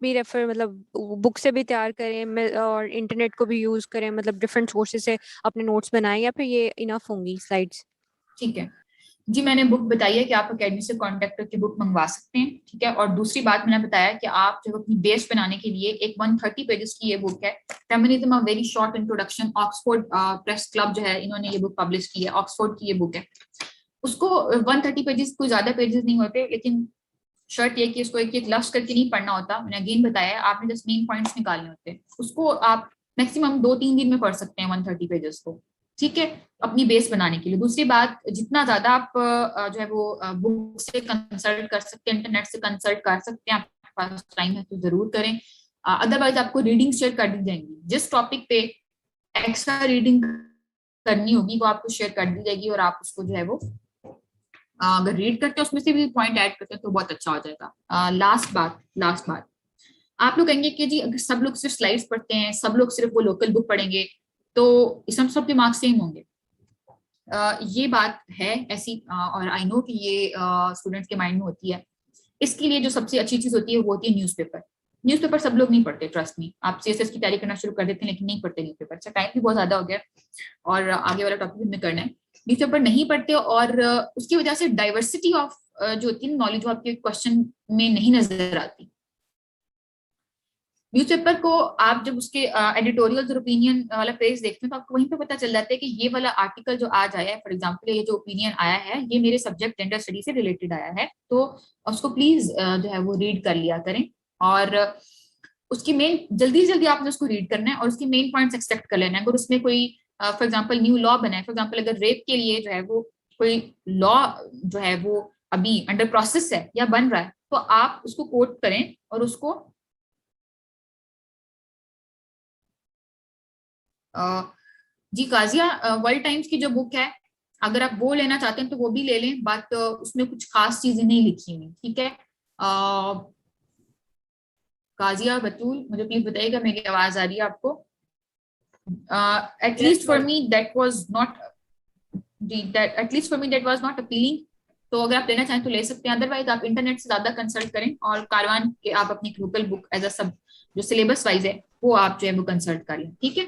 भी रेफर, मतलब बुक से भी तैयार करें और इंटरनेट को भी यूज करें, मतलब डिफरेंट सोर्सेज से अपने नोट्स बनाएं, या फिर ये इनफ होंगी स्लाइड्स? ठीक है जी, मैंने बुक बताई है कि आप अकेडमी से कांटेक्ट करके बुक मंगवा सकते हैं, ठीक है। और दूसरी बात मैंने बताया कि आप जब अपनी बेस बनाने के लिए एक 130 पेजेस की ये बुक है, feminism a very short introduction, Oxford press club जो है इन्होंने ये बुक पब्लिश की है, ऑक्सफोर्ड की ये बुक है। उसको 130 पेजेस, कोई ज्यादा पेजेस नहीं होते, लेकिन शर्ट ये कि उसको एक एक लफ्ज करके नहीं पढ़ना होता। मैंने अगेन बताया, आपने जस्ट मेन पॉइंट्स निकालने होते हैं। उसको आप मैक्सिमम 2-3 दिन में पढ़ सकते हैं 130 पेजेस को, ठीक है, अपनी बेस बनाने के लिए। दूसरी बात, जितना ज्यादा आप जो है वो बुक से कंसल्ट कर सकते हैं, इंटरनेट से कंसल्ट कर सकते हैं, आपके पास टाइम है तो जरूर करें। अदरवाइज आपको रीडिंग शेयर कर दी जाएंगी, जिस टॉपिक पे एक्स्ट्रा रीडिंग करनी होगी वो आपको शेयर कर दी जाएगी, और आप उसको जो है वो अगर रीड करते हैं उसमें से भी पॉइंट ऐड करते हैं तो बहुत अच्छा हो जाएगा। लास्ट बात, आप लोग कहेंगे कि जी अगर सब लोग सिर्फ स्लाइड्स पढ़ते हैं, सब लोग सिर्फ वो लोकल बुक पढ़ेंगे, तो इसमें सबके मार्क्स सेम होंगे। ये बात है ऐसी, और आई नो कि ये स्टूडेंट्स के माइंड में होती है। इसके लिए जो सबसे अच्छी चीज होती है वो होती है न्यूज़पेपर। न्यूज़पेपर सब लोग नहीं पढ़ते, ट्रस्ट मी। आप सीएसएस की तैयारी करना शुरू कर देते हैं लेकिन नहीं पढ़ते न्यूज़पेपर। अच्छा, टाइम भी बहुत ज्यादा हो गया और आगे वाला टॉपिक हमें करना है। न्यूज़पेपर नहीं पढ़ते और उसकी वजह से डाइवर्सिटी ऑफ जो होती है नॉलेज वो आपके क्वेश्चन में नहीं नजर आती। न्यूज़पेपर को आप जब उसके एडिटोरियल और ओपिनियन वाला पेज देखते हैं तो आपको वहीं पे पता चल जाता है कि ये वाला आर्टिकल जो आज आया है, फॉर एग्जांपल ये जो ओपिनियन आया है, ये मेरे सब्जेक्ट जेंडर स्टडी से रिलेटेड आया है, तो उसको प्लीज जो है वो रीड कर लिया करें। और उसकी मेन जल्दी से जल्दी आपने उसको रीड करना है और उसके मेन पॉइंट्स एक्सट्रैक्ट कर लेना है। अगर उसमें कोई फॉर एग्जांपल न्यू लॉ बना है, फॉर एग्जांपल अगर रेप के लिए जो है वो कोई लॉ जो है वो अभी अंडर प्रोसेस है या बन रहा है, तो आप उसको कोट करें और उसको जी काजिया वर्ल्ड टाइम्स की जो बुक है, अगर आप वो लेना चाहते हैं तो वो भी ले लें, बट उसमें कुछ खास चीजें नहीं लिखी हुई, ठीक है। काजिया बतूल, मुझे प्लीज बताइएगा मेरी आवाज आ रही है आपको? At least for me that was not appealing. तो अगर आप लेना चाहें तो ले सकते हैं, अदरवाइज आप इंटरनेट से ज्यादा कंसल्ट करें और कारवान के आप अपनी लोकल बुक एज अ सब जो सिलेबस वाइज है वो आप जो है वो कंसल्ट कर लें, ठीक है।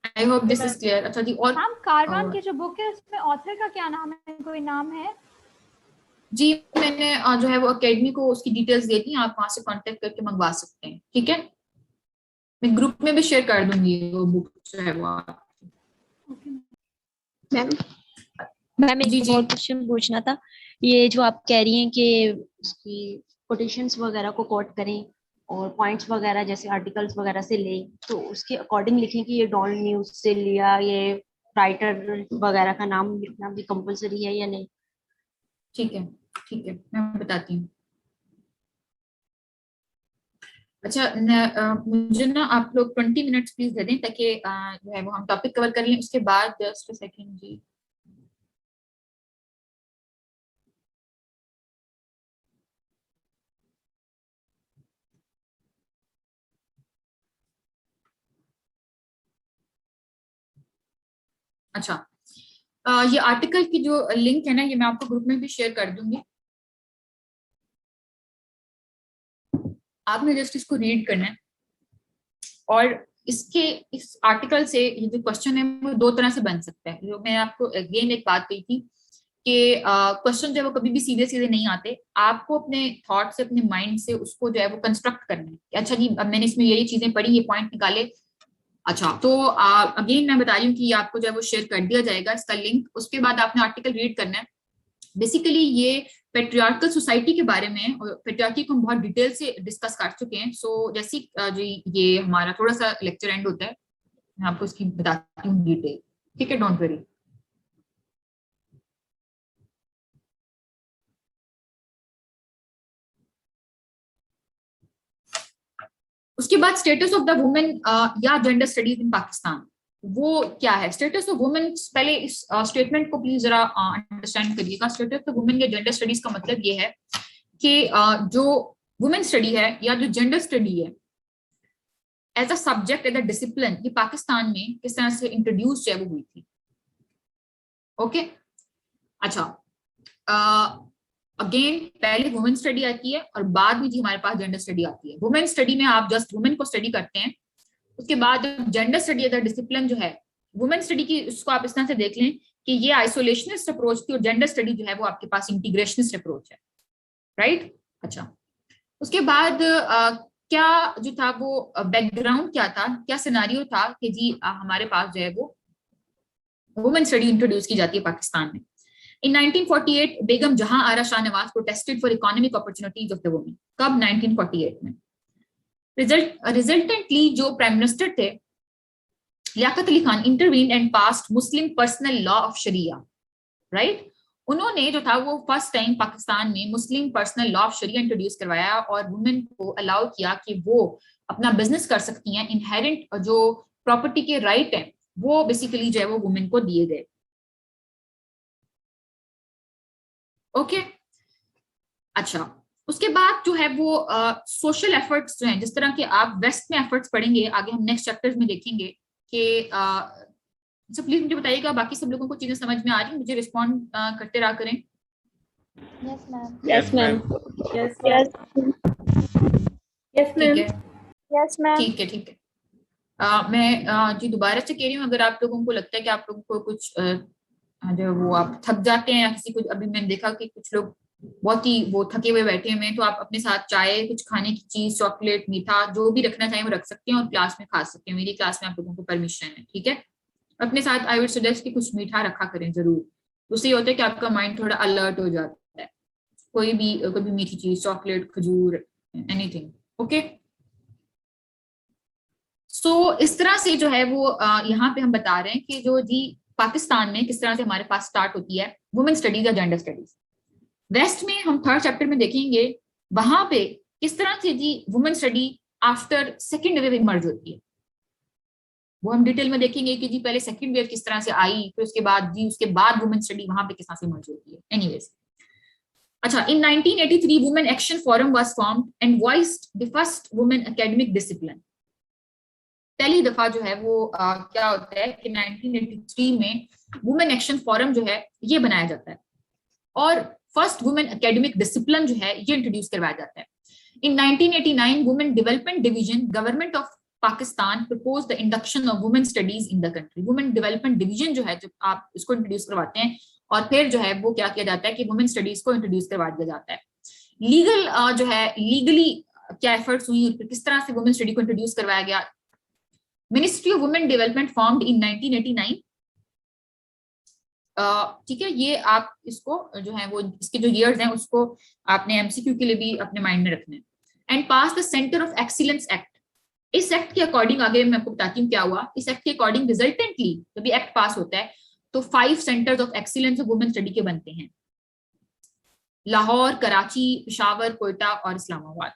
I hope this is clear. अच्छा जी, और मैम कारवान की जो बुक है उसमें ऑथर का क्या नाम है, कोई नाम है? जी मैंने जो है वो एकेडमी को उसकी डिटेल्स दे दी, आप वहां से कांटेक्ट करके मंगवा सकते हैं, ठीक है। मैं ग्रुप में भी शेयर कर दूंगी वो बुक जो है वो। मैम एक और क्वेश्चन पूछना था। ये जो आप कह रही हैं कि उसकी कोटेशंस वगैरह को कोट करें और पॉइंट्स वगैरह जैसे आर्टिकल्स वगैरह से लें, तो उसके अकॉर्डिंग लिखें कि ये डॉन न्यूज से लिया, ये राइटर वगैरह का नाम लिखना भी कंपलसरी है या नहीं? ठीक है मैं बताती हूँ। अच्छा मुझे ना आप लोग 20 मिनट्स प्लीज दे दें ताकि जो है वो हम टॉपिक कवर कर लें। उसके बाद जस्ट सेकंड जी, अच्छा, ये आर्टिकल की जो लिंक है ना, ये मैं आपको ग्रुप में भी शेयर कर दूंगी, आपने जस्ट इसको रीड करना है। और इस आर्टिकल से ये जो क्वेश्चन है वो दो तरह से बन सकता है। जो मैं आपको अगेन एक बात कही थी कि क्वेश्चन जो है वो कभी भी सीधे सीधे नहीं आते, आपको अपने थॉट से, अपने माइंड से उसको जो है वो कंस्ट्रक्ट करना है। अच्छा जी, अब मैंने इसमें ये चीजें पढ़ी, ये पॉइंट निकाले। अच्छा, तो अगेन मैं बता रही हूँ कि आपको जो है वो शेयर कर दिया जाएगा इसका लिंक। उसके बाद आपने आर्टिकल रीड करना है। बेसिकली ये पेट्रियार्कल सोसाइटी के बारे में है, और पेट्रियार्की को हम बहुत डिटेल से डिस्कस कर चुके हैं। सो जैसी जी ये हमारा थोड़ा सा लेक्चर एंड होता है, मैं आपको इसकी बताती हूँ डिटेल, ठीक है, डोंट वरी। उसके बाद स्टेटस ऑफ द वुमेन या जेंडर स्टडीज इन पाकिस्तान, वो क्या है? स्टेटस ऑफ वुमेन, पहले इस स्टेटमेंट को प्लीज जरा अंडरस्टैंड करिएगा। स्टेटस ऑफ वुमेन या जेंडर स्टडीज का मतलब ये है कि जो वुमेन स्टडी है या जो जेंडर स्टडी है as a subject, as a discipline, ये पाकिस्तान में किस तरह से इंट्रोड्यूस है वो हुई थी। ओके, अच्छा, अगेन पहले वुमेन स्टडी आती है और बाद में जी हमारे पास जेंडर स्टडी आती है। वुमेन स्टडी में आप जस्ट वुमेन को स्टडी करते हैं, उसके बाद gender study as a discipline जो है, वुमेन स्टडी की, उसको आप इस तरह से देख लें कि ये आइसोलेशनिस्ट अप्रोच थी और जेंडर स्टडी जो है वो आपके पास इंटीग्रेशनिस्ट अप्रोच है, राइट। अच्छा, उसके बाद क्या जो था वो बैकग्राउंड क्या था, क्या सिनारियो था कि जी हमारे पास जो है वो वुमेन स्टडी इंट्रोड्यूस की जाती है पाकिस्तान में। In 1948, बेगम जहां आरा Shahnawaz protested for economic opportunities of the women. कब? 1948 में। रिजल्टेंटली जो प्राइम मिनिस्टर थे Liaquat Ali Khan intervened and passed Muslim personal law of sharia, right. उन्होंने जो था वो फर्स्ट टाइम पाकिस्तान में Muslim personal law of sharia introduce करवाया और वुमेन को अलाउ किया कि वो अपना बिजनेस कर सकती हैं। इनहेरेंट जो प्रॉपर्टी के राइट है वो बेसिकली जो है वो वुमेन को दिए गए। ओके, अच्छा, उसके बाद जो है वो सोशल एफर्ट्स जो हैं, जिस तरह के आप वेस्ट में एफर्ट्स पढ़ेंगे, आगे हम नेक्स्ट चैप्टर्स में देखेंगे कि प्लीज मुझे बताइएगा बाकी सब लोगों को चीजें समझ में आ रही, मुझे रिस्पॉन्ड करते रहा करें। Yes ma'am, yes ma'am, yes yes yes ma'am, yes ma'am, ठीक है, ठीक है। मैं जी दोबारा से कह रही हूँ, अगर आप लोगों को लगता है कि आप लोगों को कुछ जो वो आप थक जाते हैं या किसी को, अभी मैंने देखा कि कुछ लोग बहुत ही वो थके हुए बैठे हुए हैं, तो आप अपने साथ चाय, कुछ खाने की चीज, चॉकलेट, मीठा, जो भी रखना चाहें वो रख सकते हैं और क्लास में खा सकते हैं। मेरी क्लास में आप लोगों को परमिशन है, ठीक है। अपने साथ आई वुड सजेस्ट कि कुछ मीठा रखा करें जरूर, उससे ये होता है कि आपका माइंड थोड़ा अलर्ट हो जाता है। कोई भी मीठी चीज, चॉकलेट, खजूर, एनीथिंग, ओके। सो इस तरह से जो है वो यहाँ पे हम बता रहे हैं कि जो जी पाकिस्तान में किस तरह से हमारे पास स्टार्ट होती है वुमेन स्टडीज या जेंडर स्टडीज। वेस्ट में हम थर्ड चैप्टर में देखेंगे वहां पे किस तरह से जी women study after second wave emerge होती है। वो हम डिटेल में देखेंगे कि जी पहले सेकेंड वेव किस तरह से आई, फिर उसके बाद वुमेन स्टडी वहां पे किस तरह से इमर्ज होती है। एनीवेज, अच्छा, इन 1983 women action forum was formed and voiced the first women academic discipline. पहली दफा जो है वो क्या होता है कि 1983 में वुमेन एक्शन फोरम जो है ये बनाया जाता है और फर्स्ट वुमेन एकेडमिक डिसिप्लिन जो है ये इंट्रोड्यूस करवाया जाता है। इन 1989 women development division government of Pakistan propose the induction of women studies in the country. Women development division जो है, जब आप इसको इंट्रोड्यूस करवाते हैं और फिर जो है वो क्या किया जाता है कि वुमेन स्टडीज को इंट्रोड्यूस करवा दिया जाता है। लीगल जो है, लीगली क्या एफर्ट्स हुई, किस तरह से वुमेन स्टडी को इंट्रोड्यूस करवाया गया। Ministry of women development formed in 1989, ठीक है। ये आप इसको जो है वो इसके जो ईयर्स हैं उसको आपने एमसीक्यू के लिए भी अपने माइंड में रखना है। And pass the centre of excellence act. इस एक्ट के अकॉर्डिंग आगे मैं आपको बताती हूँ क्या हुआ। इस एक्ट के अकॉर्डिंग रिजल्टेंटली जब ये एक्ट पास होता है तो 5 centres of excellence of women study के बनते हैं, लाहौर, कराची, पेशावर, कोयटा और इस्लामाबाद।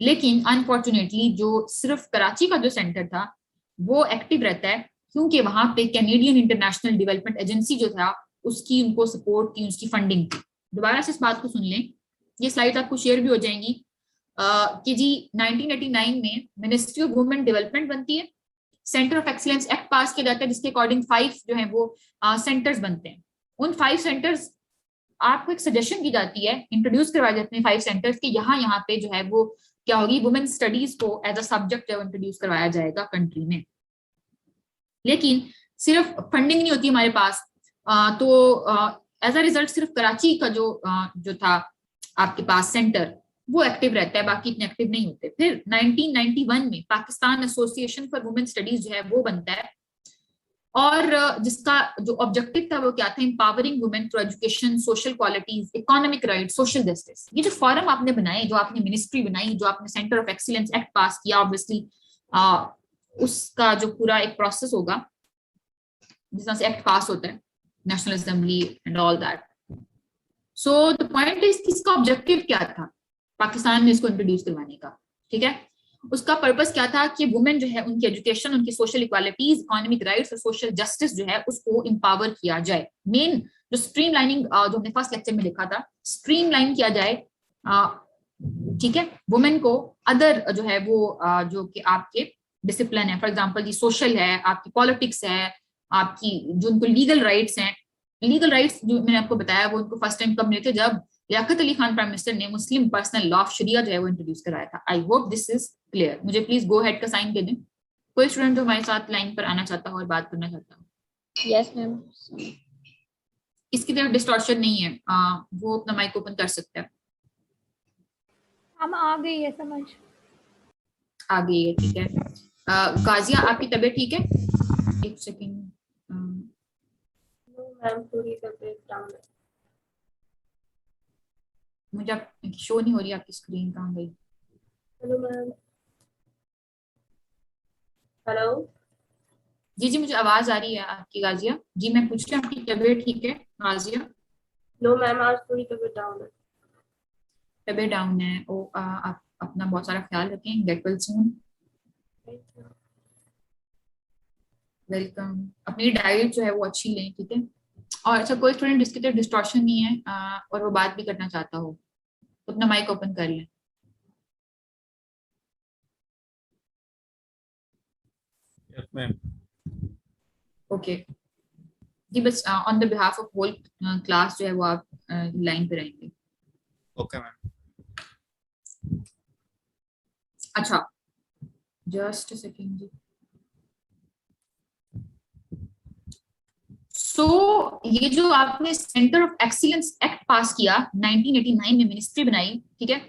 लेकिन अनफॉर्चुनेटली जो सिर्फ कराची का जो सेंटर था वो एक्टिव रहता है क्योंकि वहां पे कैनेडियन इंटरनेशनल डेवलपमेंट एजेंसी जो था उसकी उनको सपोर्ट थी, उसकी फंडिंग थी। दोबारा से इस बात को सुन लें, ये स्लाइड आपको शेयर भी हो जाएंगी कि जी 1989 में मिनिस्ट्री ऑफ वुमेन डेवलपमेंट बनती है, centre of excellence act pass किया जाता है, जिसके अकॉर्डिंग 5 जो है वो सेंटर्स बनते हैं। उन 5 सेंटर्स आपको एक सजेशन की जाती है, इंट्रोड्यूस करवाए जाते हैं 5 सेंटर्स की, यहाँ पे जो है वो क्या होगी, वुमेन स्टडीज को एज अ सब्जेक्ट इंट्रोड्यूस करवाया जाएगा कंट्री में। लेकिन सिर्फ फंडिंग नहीं होती हमारे पास, तो एज अ रिजल्ट सिर्फ कराची का जो था आपके पास सेंटर वो एक्टिव रहता है, बाकी इतने एक्टिव नहीं होते। फिर 1991 में Pakistan association for women studies जो है वो बनता है, और जिसका जो ऑब्जेक्टिव था वो क्या था, empowering women through education, social qualities, economic right, social justice. ये जो फॉरम आपने बनाए, जो आपने मिनिस्ट्री बनाई, जो आपने centre of excellence act pass किया, ऑब्वियसली उसका जो पूरा एक प्रोसेस होगा जिस तरह से एक्ट पास होता है, national assembly and all that. So the point is इसका ऑब्जेक्टिव क्या था पाकिस्तान में इसको इंट्रोड्यूस करवाने का, ठीक है। उसका पर्पस क्या था कि वुमेन जो है उनकी एजुकेशन, उनकी सोशल इक्वालिटीज, इकोनॉमिक राइट्स और सोशल जस्टिस जो है उसको एम्पावर किया जाए। मेन जो स्ट्रीम लाइनिंग जो हमने फर्स्ट लेक्चर में लिखा था, स्ट्रीम लाइन किया जाए, ठीक है, वुमेन को अदर जो है वो जो कि आपके डिसिप्लिन है, फॉर एग्जाम्पल जी सोशल है, आपकी पॉलिटिक्स है, आपकी जो उनको लीगल राइट्स हैं। लीगल राइट्स जो मैंने आपको बताया वो उनको फर्स्ट टाइम कब मिले थे, जब लियाकत अली खान प्राइम मिनिस्टर ने मुस्लिम पर्सनल लॉ ऑफ शरिया जो है वो इंट्रोड्यूस कराया था। I hope this is clear. मुझे प्लीज गो हेड का साइन दे दें कोई स्टूडेंट जो हमारे साथ लाइन पर आना चाहता हो और बात करना चाहता हो। Yes ma'am. इसकी तरफ डिस्टॉर्शन नहीं है, वो अपना माइक ओपन कर सकता है। हम आ गई है समझ, आ गई है, ठीक है। गाजिया आपकी तबीयत ठीक है? एक सेकेंड, मैम पूरी तबीयत डाउन है। मुझे शो नहीं हो रही आपकी स्क्रीन, कहाँ गई? Hello ma'am. हेलो जी जी मुझे आवाज आ रही है आपकी गाजिया जी। मैं पूछ रही हूँ आपकी तबीयत ठीक है गाजिया? नो मैम, आज पूरी तबीयत डाउन है। तबीयत डाउन है? ओ आप अपना बहुत सारा ख्याल रखें। Get well soon. वेलकम। अपनी डाइट जो है वो अच्छी लें, ठीक है। और अच्छा कोई स्टूडेंट जिसकी तरफ डिस्टॉर्शन नहीं है और वो बात भी करना चाहता हो तो अपना माइक ओपन कर लें। Yes ma'am. ओके जी, बस on the behalf of whole class जो है वो आप लाइन पे रहेंगे। Okay ma'am. अच्छा जस्ट सेकेंड जी। सो ये जो आपने centre of excellence act pass किया 1989 में, मिनिस्ट्री बनाई, ठीक है।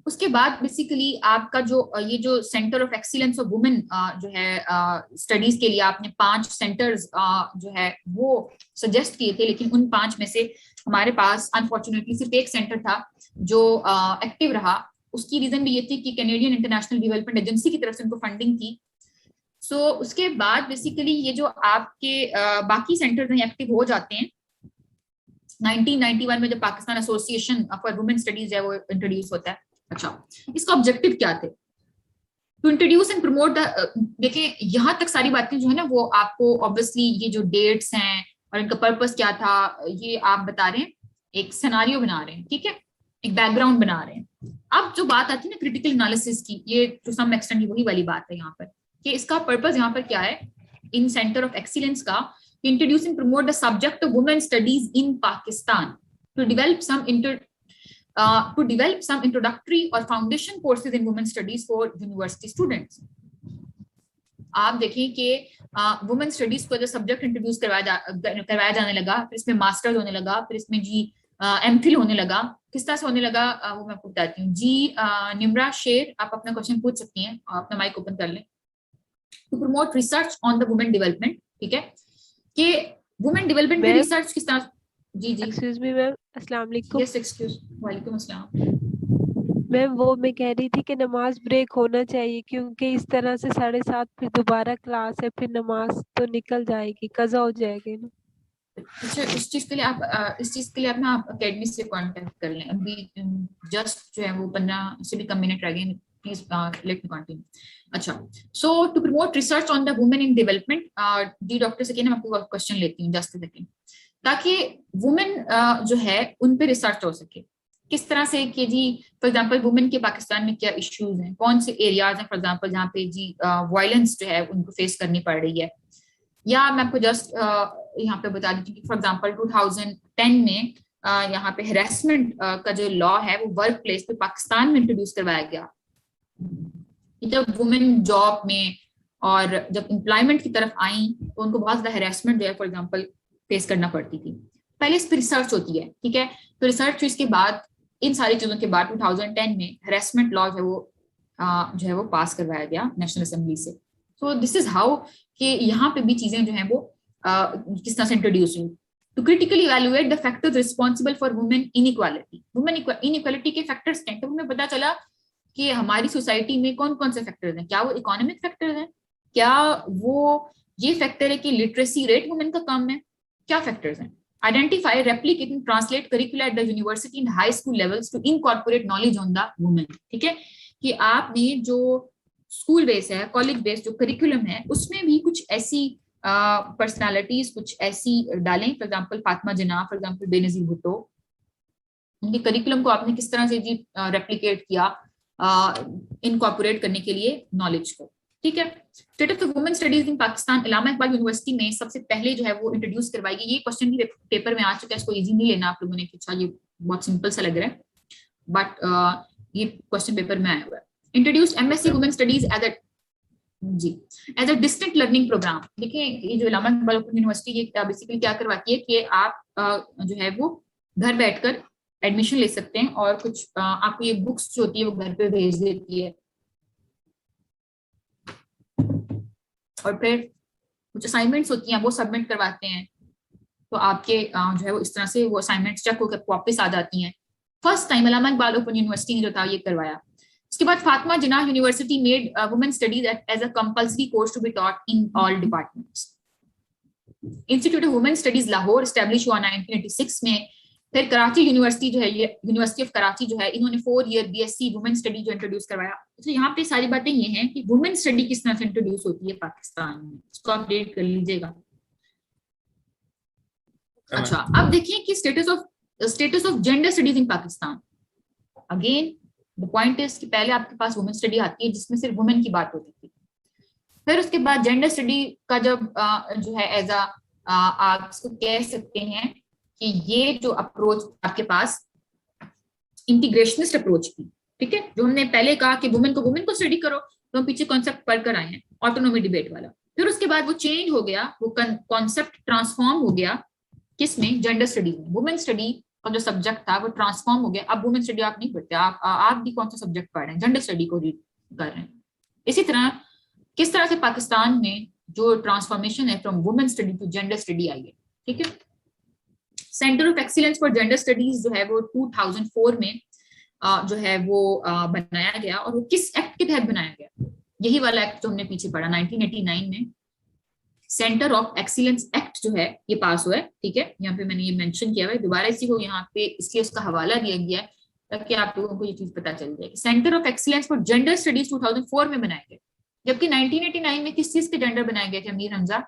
उसके बाद बेसिकली आपका जो ये जो centre of excellence of women जो है स्टडीज के लिए आपने 5 सेंटर्स जो है वो सजेस्ट किए थे, लेकिन उन 5 में से हमारे पास अनफॉर्चुनेटली सिर्फ एक सेंटर था जो एक्टिव रहा। उसकी रीजन भी ये थी कि कैनेडियन इंटरनेशनल डेवलपमेंट एजेंसी की तरफ से उनको फंडिंग थी। सो उसके बाद बेसिकली ये जो आपके बाकी सेंटर्स हैं एक्टिव हो जाते हैं 1991 में, जब Pakistan association for women studies है वो इंट्रोड्यूस होता है। अच्छा इसका ऑब्जेक्टिव क्या थे? टू इंट्रोड्यूस एंड प्रमोट देखें यहाँ तक सारी बातें जो है ना वो आपको ऑब्वियसली ये जो डेट्स हैं और इनका पर्पस क्या था ये आप बता रहे हैं, एक सिनेरियो बना रहे हैं, ठीक है, एक बैकग्राउंड बना रहे हैं। अब जो बात आती है ना क्रिटिकल एनालिसिस की, ये टू सम एक्सटेंट वही वाली बात है यहाँ पर कि इसका पर्पस यहाँ पर क्या है इन सेंटर ऑफ एक्सीलेंस का, introduce and promote the subject of women studies in Pakistan, to develop some introductory or foundation courses in women studies for university students। आप देखें कि वुमेन स्टडीज को जो सब्जेक्ट इंट्रोड्यूस करवाया जाने लगा, फिर इसमें मास्टर्स होने लगा, फिर इसमें जी एमफिल होने लगा। किस तरह से होने लगा वो मैं आपको बताती हूँ जी। निम्रा शेर आप अपना क्वेश्चन पूछ सकती हैं, अपना माइक ओपन कर लें। To promote research on the women development, ठीक है, कि वुमेन डेवलपमेंट में रिसर्च किस तरह। जी जी एक्सक्यूज मी मैम, अस्सलाम वालेकुम। यस एक्सक्यूज, वालेकुम अस्सलाम। मैम वो मैं कह रही थी कि नमाज ब्रेक होना चाहिए, क्योंकि इस तरह से 7:30 फिर दोबारा क्लास है, फिर नमाज तो निकल जाएगी, कज़ा हो जाएगी ना। अच्छा इस चीज के लिए आप ना आप अकेडमी से कांटेक्ट कर लें। अभी जस्ट जो है वो 15 से भी कम मिनट रह गए, प्लीज लेट मी कंटिन्यू। अच्छा so to promote research on the women in development, D doctor से कहना मैं आपको क्वेश्चन लेती हूँ जस्ट सेकंड, ताकि वुमेन जो है उन पे रिसर्च हो सके। किस तरह से कि जी फॉर एग्जांपल वुमेन के पाकिस्तान में क्या इश्यूज हैं, कौन से एरियाज हैं फॉर एग्जांपल जहाँ पे जी वायलेंस जो है उनको फेस करनी पड़ रही है। या मैं आपको जस्ट यहाँ पे बता देती हूँ कि फॉर एग्जांपल 2010 में यहाँ पे हेरासमेंट का जो लॉ है वो वर्क प्लेस पे पाकिस्तान में इंट्रोड्यूस करवाया गया। जब वुमेन जॉब में और जब एम्प्लॉयमेंट की तरफ आई तो उनको बहुत ज्यादा हेरासमेंट जो है फॉर एग्जांपल फेस करना पड़ती थी। पहले इस पर रिसर्च होती है, ठीक है, तो रिसर्च इसके बाद इन सारी चीजों के बाद 2010 में हेरासमेंट लॉ जो है वो पास करवाया गया नेशनल असेंबली से। सो दिस इज हाउ कि यहाँ पे भी चीजें जो हैं वो किस तरह से इंट्रोड्यूस हुई। To critically evaluate the factors responsible for women inequality, women inequality के फैक्टर्स क्या हैं, तो हमें पता चला कि हमारी सोसाइटी में कौन कौन से फैक्टर्स हैं। क्या वो इकोनॉमिक फैक्टर्स हैं, क्या वो ये फैक्टर है कि लिटरेसी रेट वुमेन का कम है, क्या फैक्टर्स हैं। Identify, replicate and translate curriculum at the university and high school levels to incorporate knowledge on the women, ठीक है, कि आपने जो स्कूल बेस है, कॉलेज बेस जो करिकुलम है उसमें भी कुछ ऐसी पर्सनालिटीज कुछ ऐसी डालें, for example Fatima Jinnah, for example Benazir Bhutto, उनके करिकुलम को आपने किस तरह से जी रेप्लिकेट किया इनकॉर्पोरेट करने के लिए नॉलेज को, ठीक है। Status of women studies in Pakistan Allama Iqbal university में सबसे पहले जो है वो इंट्रोड्यूस करवाई गई। ये क्वेश्चन भी पेपर में आ चुका है, इसको इजी नहीं लेना आप लोगों ने, अच्छा ये बहुत सिंपल सा लग रहा है बट ये क्वेश्चन पेपर में आया हुआ है। Introduced MSc women studies as a distant learning programme. देखिए ये जो इलामा इकबाल यूनिवर्सिटी ये बेसिकली क्या करवाती है कि आप जो है वो घर बैठकर एडमिशन ले सकते हैं और कुछ आपको ये बुक्स जो होती है वो घर पे भेज देती है और फिर कुछ असाइनमेंट्स होती हैं वो सबमिट करवाते हैं, तो आपके जो है वो इस तरह से वो असाइनमेंट्स चेक होकर वापस आ जाती हैं। First time Allama Iqbal open university ने जो था ये करवाया। उसके बाद Fatima Jinnah university made women studies as a compulsory course to be taught in all departments. Institute of women studies Lahore establish हुआ 1986 में। फिर कराची यूनिवर्सिटी जो है ये यूनिवर्सिटी ऑफ कराची जो है इन्होंने 4 ईयर बीएससी वुमेन स्टडी जो इंट्रोड्यूस करवाया। तो यहाँ पे सारी बातें ये हैं कि वुमेन स्टडी किस तरह से इंट्रोड्यूस होती है पाकिस्तान में, इसको अपडेट कर लीजिएगा। अच्छा अब देखिए कि status of gender studies in Pakistan. Again the point is कि पहले आपके पास वुमेन स्टडी आती है जिसमें सिर्फ वुमेन की बात होती थी, फिर उसके बाद जेंडर स्टडी का जब जो है एज आप इसको कह सकते हैं कि ये जो अप्रोच आपके पास इंटीग्रेशनिस्ट अप्रोच थी, ठीक है, जो हमने पहले कहा कि वुमेन को स्टडी करो, तो हम पीछे कॉन्सेप्ट पढ़कर आए हैं ऑटोनॉमी डिबेट वाला। फिर उसके बाद वो चेंज हो गया, वो कॉन्सेप्ट ट्रांसफॉर्म हो गया किसमें, जेंडर स्टडी में। वुमेन स्टडी का जो सब्जेक्ट था वो ट्रांसफॉर्म हो गया, अब वुमेन स्टडी आप नहीं पढ़ते, आप भी कौन सा सब्जेक्ट पढ़ रहे हैं, जेंडर स्टडी को रीड कर रहे हैं। इसी तरह किस तरह से पाकिस्तान में जो ट्रांसफॉर्मेशन है from women study to gender study आई है, ठीक है। Centre of excellence for gender studies जो है वो 2004 में जो है वो बनाया गया, और वो किस एक्ट के तहत बनाया गया, यही वाला एक्ट जो हमने पीछे पढ़ा 1989 में सेंटर ऑफ एक्सीलेंस एक्ट जो है ये पास हुआ है, ठीक है। यहाँ पे मैंने ये मेंशन किया हुआ है, दोबारा इसी को यहाँ पे इसलिए उसका हवाला दिया गया है ताकि आप लोगों को ये चीज पता चल जाए। Centre of excellence for gender studies 2004 में बनाए गए, जबकि 1989 में किस चीज के जेंडर बनाए गए थे अमीर हमजा,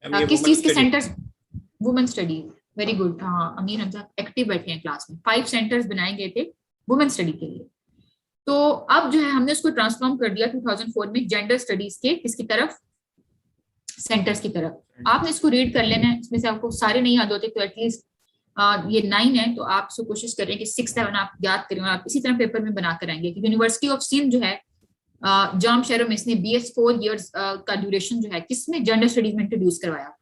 किस चीज के centre, women studies. Very good, हाँ अमीर हमजा एक्टिव बैठे हैं क्लास में। 5 सेंटर्स बनाए गए थे वुमेन स्टडी के लिए। तो अब जो है हमने उसको ट्रांसफॉर्म कर दिया 2004 में जेंडर स्टडीज के किसकी तरफ, सेंटर्स की तरफ। आपने इसको रीड कर लेना है, इसमें से आपको सारे नहीं याद होते तो एटलीस्ट ये 9 है, तो आप इसको कोशिश करें कि 6, 7 आप याद करें, और आप इसी तरह पेपर में बना कर आएंगे कि यूनिवर्सिटी ऑफ सिंध जो है जाम शहरों में इसने BS 4 years का ड्यूरेशन जो है किसमें, जेंडर स्टडीज में इंट्रोड्यूस करवाया।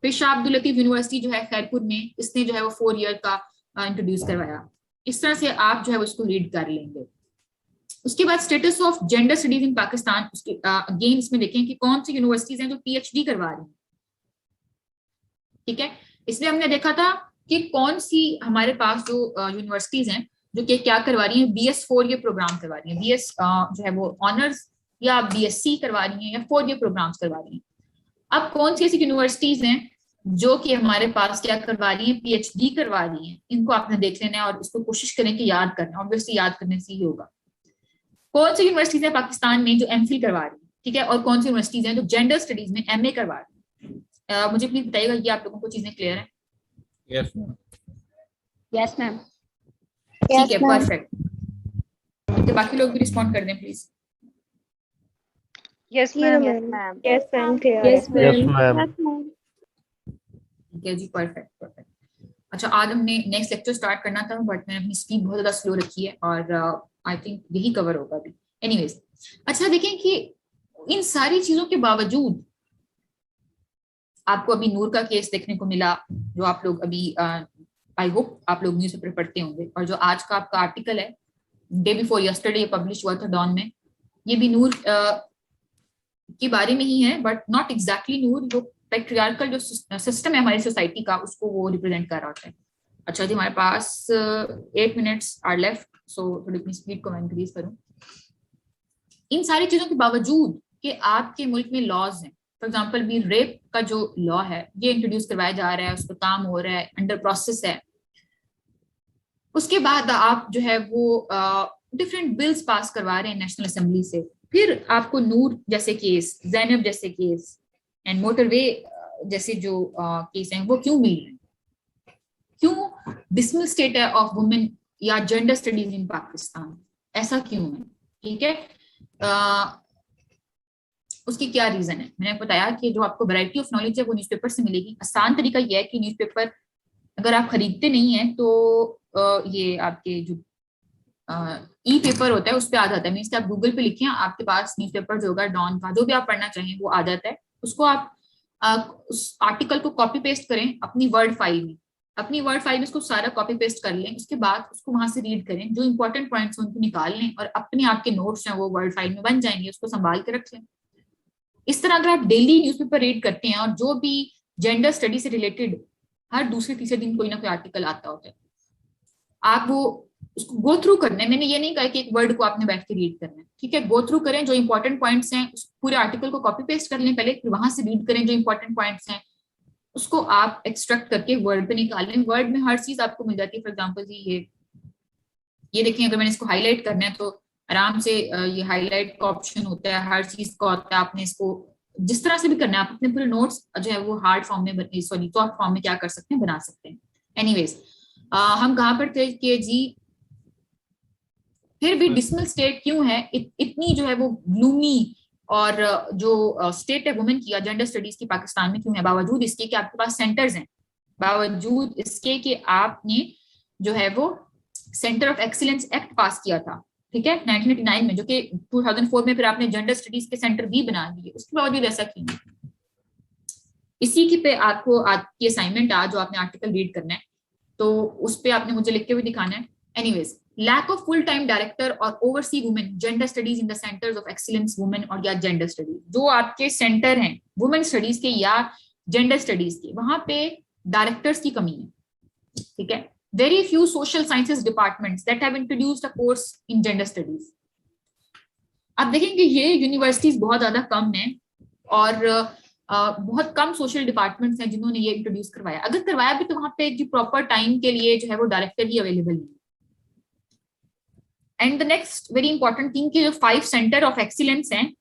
फिर शाह अब्दुल लतीफ यूनिवर्सिटी जो है खैरपुर में, इसने जो है वो 4 ईयर का इंट्रोड्यूस करवाया। इस तरह से आप जो है उसको रीड कर लेंगे। उसके बाद status of gender studies in Pakistan, उसके अगेन इसमें देखें कि कौन सी यूनिवर्सिटीज हैं जो PhD करवा रही हैं, ठीक है। इसमें हमने देखा था कि कौन सी हमारे पास जो यूनिवर्सिटीज हैं जो कि क्या करवा रही हैं, BS 4 year प्रोग्राम करवा रही हैं, BS जो है वो ऑनर्स या BSc करवा रही हैं या 4 year प्रोग्राम्स करवा रही हैं। अब कौन सी ऐसी यूनिवर्सिटीज हैं जो कि हमारे पास क्या करवा रही हैं, PhD करवा रही हैं, इनको आपने देख लेना है और इसको कोशिश करें कि याद करना, ऑब्वियसली याद करने से ही होगा। कौन सी यूनिवर्सिटीज है पाकिस्तान में जो MPhil करवा रही है, ठीक है, और कौन सी यूनिवर्सिटीज हैं जो जेंडर स्टडीज में MA करवा रही है। मुझे प्लीज बताइएगा, ये आप लोगों को चीजें क्लियर है? Yes yes ma'am. ठीक है, परफेक्ट। तो बाकी लोग भी रिस्पॉन्ड कर दें please. Yes ma'am, yes ma'am, yes ma'am, clear. Yes ma'am. ठीक है जी, परफेक्ट परफेक्ट। अच्छा, आज हमने नेक्स्ट लेक्चर स्टार्ट करना था बट मैंने अपनी स्पीड बहुत ज्यादा स्लो रखी है और आई थिंक यही कवर होगा अभी। एनीवेज, अच्छा देखें कि इन सारी चीजों के बावजूद आपको अभी नूर का केस देखने को मिला, जो आप लोग अभी आई होप आप लोग न्यूज़पेपर पढ़ते होंगे, और जो आज का आपका आर्टिकल है डे बिफोर यस्टरडे पब्लिश हुआ था डॉन में, ये भी नूर के बारे में ही है बट नॉट एग्जैक्टली नूर। जो पैट्रियार्कल जो सिस्टम है हमारी सोसाइटी का, उसको वो रिप्रेजेंट कर रहा होता है। अच्छा जी, हमारे पास 8 मिनट्स आर लेफ्ट, सो थोड़ी अपनी स्पीड को मैं इंक्रीज करूं। इन सारी चीजों के बावजूद कि आपके मुल्क में लॉज हैं, फॉर एग्जाम्पल भी रेप का जो लॉ है ये इंट्रोड्यूस करवाया जा रहा है, उस पर काम हो रहा है, अंडर प्रोसेस है। उसके बाद आप जो है वो डिफरेंट बिल्स पास करवा रहे हैं नेशनल असेंबली से। फिर आपको नूर जैसे केस, जैनब जैसे केस एंड मोटरवे जैसे जो केस हैं वो क्यों मिल रहे हैं? क्यों डिसमिल स्टेटस ऑफ वुमेन या जेंडर स्टडीज इन पाकिस्तान, ऐसा क्यों है? ठीक है, उसकी क्या रीजन है? मैंने आपको बताया कि जो आपको वैरायटी ऑफ नॉलेज है वो न्यूज़पेपर से मिलेगी। आसान तरीका यह है कि न्यूज़पेपर अगर आप खरीदते नहीं है तो ये आपके जो ई पेपर होता है उस पर आ जाता है। मीन्स आप गूगल पे लिखें, आपके पास न्यूज़पेपर जो होगा डॉन का, जो भी आप पढ़ना चाहें वो आ जाता है। उसको आप उस आर्टिकल को कॉपी पेस्ट करें अपनी वर्ड फाइल में, उसको सारा कॉपी पेस्ट कर लें। उसके बाद उसको वहां से रीड करें, जो इंपॉर्टेंट पॉइंट्स हैं उनको निकाल लें और अपने आपके नोट्स हैं वो वर्ड फाइल में बन जाएंगे, उसको संभाल के रख लें। इस तरह अगर आप डेली न्यूज़पेपर रीड करते हैं और जो भी जेंडर स्टडी से रिलेटेड हर दूसरे तीसरे दिन कोई ना कोई आर्टिकल आता होता है, आप वो उसको गो थ्रू करना है। मैंने ये नहीं कहा कि एक वर्ड को आपने बैठ के रीड करना है, ठीक है, गो थ्रू करें, जो इंपॉर्टेंट पॉइंट्स हैं उस पूरे आर्टिकल को कॉपी पेस्ट कर लें पहले, फिर वहां से रीड करें जो इंपॉर्टेंट पॉइंट्स हैं उसको आप एक्सट्रैक्ट करके वर्ड पे निकाल लें। वर्ड में हर चीज आपको मिल जाती है। फॉर एग्जाम्पल जी ये देखें, अगर मैंने इसको हाईलाइट करना है तो आराम से ये हाईलाइट का ऑप्शन होता है, हर चीज का होता है। आपने इसको जिस तरह से भी करना है, आप अपने पूरे नोट्स जो है वो हार्ड फॉर्म में सॉफ्ट फॉर्म में क्या कर सकते हैं, बना सकते हैं। एनीवेज, हम कहाँ पर थे कि जी फिर भी डिसमिल स्टेट क्यों है, इतनी जो है वो ग्लूमी और जो स्टेट है वुमेन की या जेंडर स्टडीज की पाकिस्तान में क्यों है, बावजूद इसके कि आपके पास सेंटर्स हैं, बावजूद इसके कि आपने जो है वो centre of excellence act pass किया था, ठीक है, 1989 में, जो कि 2004 में फिर आपने जेंडर स्टडीज के सेंटर भी बना दिए। उसके बावजूद ऐसा क्यों है? इसी की पे आपको आपकी असाइनमेंट आज जो आपने आर्टिकल रीड करना है तो उस पे आपने मुझे लिख के भी दिखाना है। Anyways, lack of full-time director or oversee women gender studies in the centers of excellence women और या gender studies, जो आपके सेंटर हैं women studies के या gender studies के, वहां पे डायरेक्टर्स की कमी है, ठीक है। very few social sciences departments that have introduced a course in gender studies। आप देखेंगे ये यूनिवर्सिटीज बहुत ज्यादा कम हैं और बहुत कम सोशल डिपार्टमेंट्स हैं जिन्होंने ये इंट्रोड्यूस करवाया। अगर करवाया भी तो वहां पे जो प्रॉपर टाइम के लिए जो है वो डायरेक्टर ही अवेलेबल नहीं। And the next very important thing कि जो 5 सेंटर ऑफ एक्सीलेंस हैं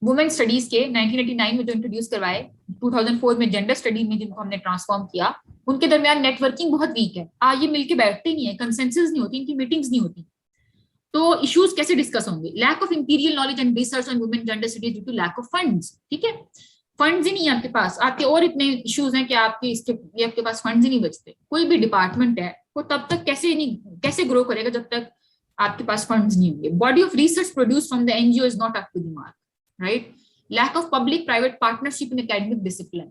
वुमेन स्टडीज के 1989 में जो इंट्रोड्यूस करवाए, 2004 में जेंडर स्टडीज में जिनको हमने ट्रांसफॉर्म किया, उनके दरमियान नेटवर्किंग बहुत वीक है। ये मिलके बैठते नहीं है, कंसेंसस नहीं होती, इनकी मीटिंग्स नहीं होती, तो इश्यूज कैसे डिस्कस होंगे? Lack of empirical knowledge and research on women gender studies due to lack of funds, ठीक है, फंड्स ही नहीं है आपके पास। आपके और इतने इश्यूज हैं कि आपके पास फंड्स ही नहीं बचते। कोई भी डिपार्टमेंट है वो तब तक कैसे ग्रो करेगा जब तक आपके पास फंड्स नहीं होंगे। Body of research produce from the NGO is not up to the mark, right. Lack of public private partnership in academic discipline,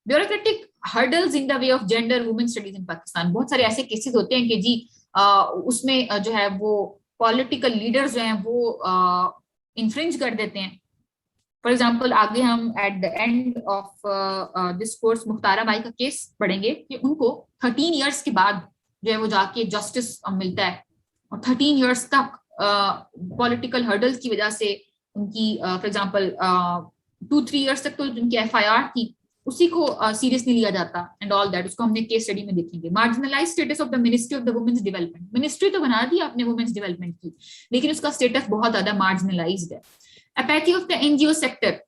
bureaucratic hurdles in the way of gender women studies in Pakistan. बहुत सारे ऐसे cases होते हैं कि जी उसमें जो है वो पॉलिटिकल लीडर्स जो हैं वो इन्फ्रिंज कर देते हैं। फॉर एग्जाम्पल, आगे हम eight the end of this course Mukhtara by का केस पढ़ेंगे कि उनको 13 इयर्स के बाद जो है वो जाके जस्टिस मिलता है, और 13 इयर्स तक पॉलिटिकल हर्डल्स की वजह से उनकी फॉर एग्जाम्पल 2-3 इयर्स तक तो उनकी FIR थी, उसी को सीरियस नहीं लिया जाता एंड ऑल दैट। उसको हमने केस स्टडी में देखेंगे। Marginalise status of the ministry of the women's development, ministry तो बना दी आपने वुमेन्स डेवलपमेंट की, लेकिन उसका स्टेटस बहुत ज्यादा मार्जिनलाइज्ड है। Apathy of the NGO sector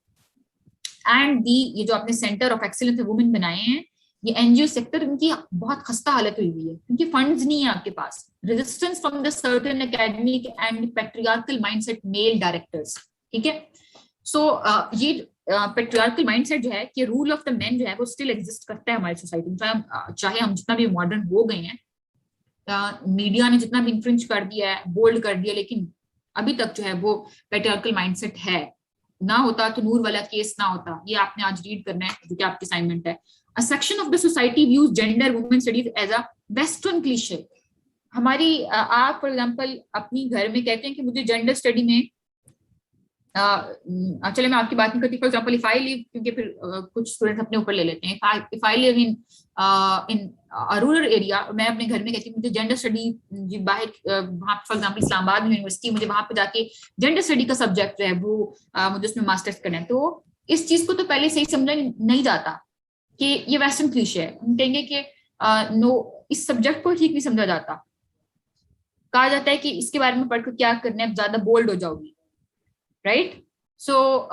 and the, ये जो आपने सेंटर ऑफ एक्सीलेंस वुमेन बनाए हैं, ये एनजीओ सेक्टर, इनकी बहुत खस्ता हालत हुई हुई है क्योंकि फंड्स नहीं है आपके पास. Resistance from the certain academic and patriarchal mindset male directors. ठीक है. सो ये पैट्रियार्कल माइंडसेट जो है कि रूल ऑफ द मैन जो है वो स्टिल एग्जिस्ट करता है हमारी सोसाइटी में. चाहे हम जितना भी मॉडर्न हो गए हैं, मीडिया ने जितना भी इन्फ्रिंज कर दिया है, बोल्ड कर दिया, लेकिन अभी तक जो है वो पैट्रियार्कल माइंडसेट है. ना होता तो नूर वाला केस ना होता. ये आपने आज रीड करना है, जो कि आपकी असाइनमेंट है. A section of the society views gender women studies as a western cliche. हमारी आप फॉर एग्जांपल अपनी घर में कहते हैं कि मुझे जेंडर स्टडी में चले मैं आपकी बात नहीं करती. For example if I live, क्योंकि फिर कुछ स्टूडेंट्स अपने ऊपर ले लेते हैं. If I live in rural area, मैं अपने घर में कहती हूँ मुझे जेंडर स्टडी बाहर वहाँ फॉर एग्जांपल इस्लामाबाद में यूनिवर्सिटी, मुझे वहां पे जाके जेंडर स्टडी का सब्जेक्ट है वो मुझे उसमें मास्टर्स करना है. तो इस चीज को तो पहले सही समझा नहीं जाता कि ये वेस्टर्न क्लीशे है. हम कहेंगे कि नो, इस सब्जेक्ट को ठीक नहीं समझा जाता. कहा जाता है कि इसके बारे में पढ़कर क्या करना है, ज्यादा बोल्ड हो जाओगी. राइट. सो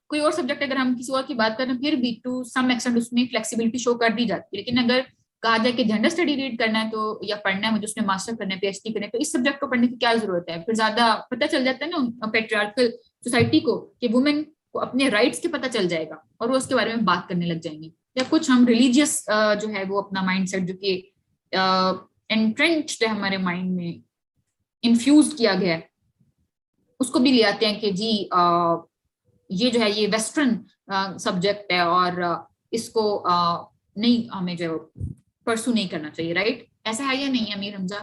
कोई और सब्जेक्ट अगर हम किसी और की बात करें फिर भी टू सम एक्सटेंट उसमें फ्लेक्सिबिलिटी शो कर दी जाती है. लेकिन अगर कहा जाए कि जेंडर स्टडी रीड करना है तो या पढ़ना है, मुझे उसमें मास्टर करना है, पीएचडी करना है, तो इस सब्जेक्ट को पढ़ने की क्या जरूरत है. फिर ज्यादा पता चल जाता है ना पैट्रियार्कल सोसाइटी को कि वुमेन को अपने राइट्स के पता चल जाएगा और वो उसके बारे में बात करने लग जाएंगी. या कुछ हम रिलीजियस जो है वो अपना माइंडसेट जो कि एंट्रेंच्ड है हमारे माइंड में, इन्फ्यूज किया गया है, उसको भी ले आते हैं कि जी ये जो है ये वेस्टर्न सब्जेक्ट है और इसको नहीं, हमें जो परसू नहीं करना चाहिए. राइट. ऐसा है या नहीं है अमीर हमजा?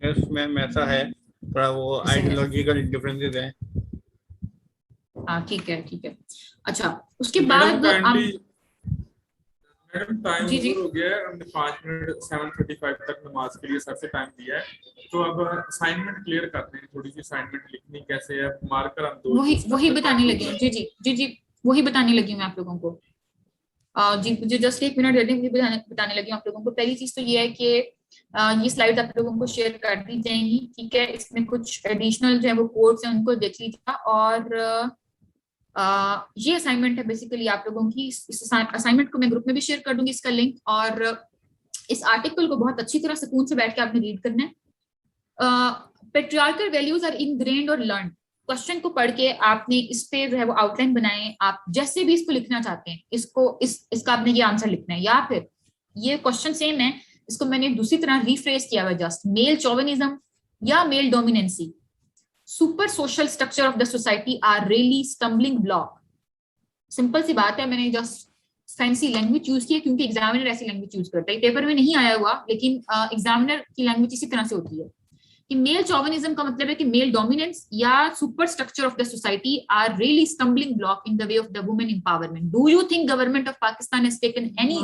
यस मैम, ऐसा है. थोड़ा वो आइडियोलॉजिकल डिफरेंसेस हैं. हाँ ठीक है, ठीक है. अच्छा, उसके बाद मैडम टाइम जी हो गया है. हमने 5 मिनट 7:35 तक नमाज के लिए सर से टाइम दिया है. तो अब असाइनमेंट क्लियर करते हैं. थोड़ी सी असाइनमेंट लिखनी कैसे है, मार्कर हम दो वही बताने लगी हूँ. जी वही बताने लगी हूँ मैं आप लोगों को. जी मुझे जस्ट 1 मिनट दे दें, मुझे बताने लगी हूँ आप लोगों को. पहली चीज तो ये है कि ये स्लाइड आप लोगों को शेयर कर दी जाएंगी. ठीक है. इसमें कुछ एडिशनल जो है वो कोड्स हैं, उनको देख लीजिएगा. और ये असाइनमेंट है बेसिकली आप लोगों की. इस असाइनमेंट को मैं ग्रुप में भी शेयर कर दूंगी, इसका लिंक. और इस आर्टिकल को बहुत अच्छी तरह सुकून से बैठ के आपने रीड करना है. पेट्रियार्कल वैल्यूज आर इनग्रेन्ड और लर्न. क्वेश्चन को पढ़ के आपने इस पे जो है वो आउटलाइन बनाए. आप जैसे भी इसको लिखना चाहते हैं, इसका आपने ये आंसर लिखना है. या फिर ये क्वेश्चन सेम है, इसको मैंने दूसरी तरह रिफ्रेज किया हुआ है. जस्ट मेल चौविनिज्म या male dominancy, super social structure of the society are really stumbling block. Simple सी बात है. मैंने जस्ट फैंसी लैंग्वेज यूज की है क्योंकि एग्जामिनर ऐसी लैंग्वेज यूज करता है. पेपर में नहीं आया हुआ, लेकिन एग्जामिनर की लैंग्वेज इसी तरह से होती है कि मेल चौविनिज्म का मतलब है कि मेल डोमिनेंस या super structure of the society are really stumbling block in the way of the women empowerment. Do you think government of Pakistan has taken any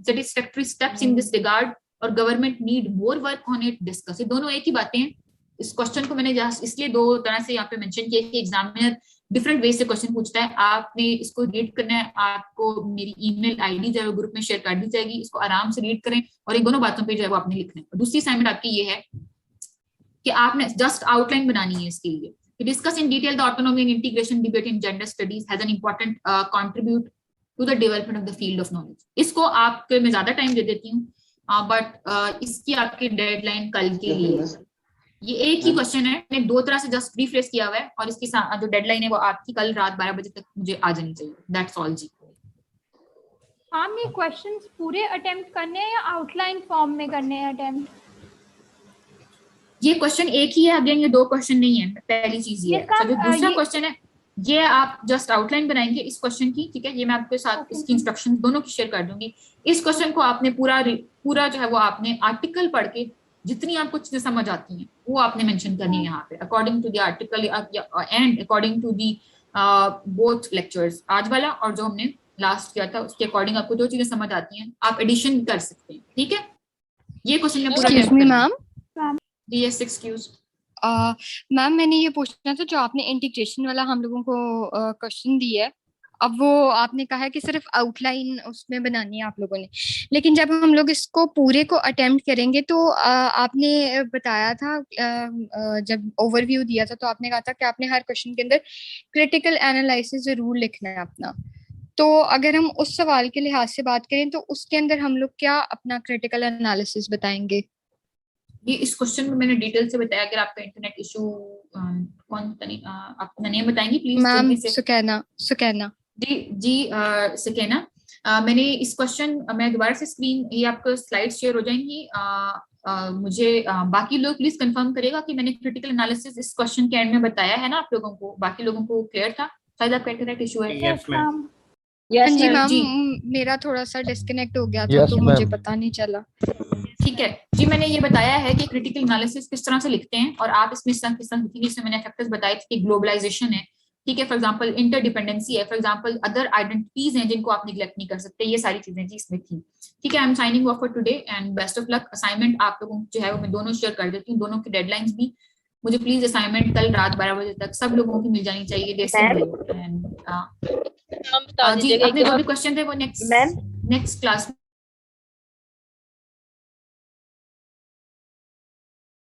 satisfactory steps in this regard or government need more work on it? Discuss. ये दोनों एक ही बातें हैं. इस question को मैंने इसलिए दो तरह से यहाँ पे मेंशन किया कि एग्जामिनर डिफरेंट वे से क्वेश्चन पूछता है. आपने इसको रीड करना है. आपको मेरी ईमेल आईडी जो है वो ग्रुप में शेयर कर दी जाएगी. इसको आराम से रीड करें और इन दोनों बातों पे जो है वो आपने लिखना है. और दूसरी असाइनमेंट आपकी ये है कि आपने जस्ट आउटलाइन बनानी है इसके लिए. Discuss in detail the autonomy and integration debate in gender studies has an important contribute to the development of the field of knowledge. इसको आपके मैं ज्यादा टाइम दे देती हूँ, बट इसकी आपकी डेडलाइन कल के लिए. ये एक ही क्वेश्चन है, मैंने दो तरह से जस्ट रिफ्रेश किया हुआ है और इसकी जो डेडलाइन है वो आपकी कल रात 12 बजे तक मुझे आ जानी चाहिए. दैट्स ऑल जी. हम ये क्वेश्चंस पूरे अटेम्प्ट करने हैं या आउटलाइन फॉर्म में करने हैं अटेम्प्ट? ये क्वेश्चन एक ही है. अगेन ये 2 क्वेश्चन नहीं है. पहली चीज ये है. जो दूसरा क्वेश्चन है ये आप जस्ट आउटलाइन बनाएंगे इस क्वेश्चन की. ठीक है. ये मैं आपके साथ इसकी इंस्ट्रक्शन दोनों की शेयर कर दूंगी. इस क्वेश्चन को आपने पूरा जो है वो आपने आर्टिकल पढ़ के जितनी आपको चीजें समझ आती हैं वो आपने मेंशन करनी है यहाँ पे according to the article and according to the both lectures. आज वाला और जो हमने लास्ट किया था उसके अकॉर्डिंग आपको जो चीजें समझ आती हैं आप एडिशन कर सकते हैं. ठीक है. ये क्वेश्चन में पूरा मैम yes excuse मैम मैंने ये पूछना था, जो आपने इंटीग्रेशन वाला हम लोगों को क्वेश्चन दिया है, अब वो आपने कहा है कि सिर्फ आउटलाइन उसमें बनानी है आप लोगों ने, लेकिन जब हम लोग इसको पूरे को अटेम्प्ट करेंगे तो आपने बताया था जब ओवरव्यू दिया था तो आपने कहा था कि आपने हर क्वेश्चन के अंदर क्रिटिकल एनालिसिस जरूर लिखना है अपना. तो अगर हम उस सवाल के लिहाज से बात करें तो उसके अंदर हम लोग क्या अपना क्रिटिकल एनालिसिस बताएंगे? ये इस क्वेश्चन में मैंने डिटेल से बताया। अगर आपका इंटरनेट इशू कौन आप अपना नेम बताएंगे प्लीज? मैम सुकैना। जी सुकैना, मैंने इस क्वेश्चन मैं दोबारा से स्क्रीन ये आपको स्लाइड शेयर हो जाएंगी। मुझे बाकी लोग प्लीज कंफर्म करेगा कि मैंने क्रिटिकल एनालिसिस इस क्वेश्चन के एंड में बताया है ना आप लोगों को? बाकी लोगों को क्लियर था? शायद आपका इंटरनेट इशू है। हाँ जी मैम, मेरा थोड़ा सा डिस्कनेक्ट हो गया था तो मुझे पता नहीं चला। ठीक है जी, मैंने ये बताया है कि क्रिटिकल एनालिसिस किस तरह से लिखते हैं और आप इसमें किस तरह लिखेंगे। इसमें मैंने फैक्टर्स बताए थे कि ग्लोबलाइजेशन है, ठीक है, फॉर एग्जांपल इंटरडिपेंडेंसी है, फॉर एग्जांपल अदर आइडेंटिटीज हैं जिनको आप निगलेक्ट नहीं कर सकते। ये सारी चीजें जी इसमें थी। ठीक है, I am signing off for today and best of luck. Assignment आप लोगों जो है वो मैं दोनों शेयर कर देती हूँ, दोनों की डेडलाइंस भी। मुझे प्लीज असाइनमेंट कल रात 12 बजे तक सब लोगों की मिल जानी चाहिए। जी अपने जो भी क्वेश्चन थे वो नेक्स्ट क्लास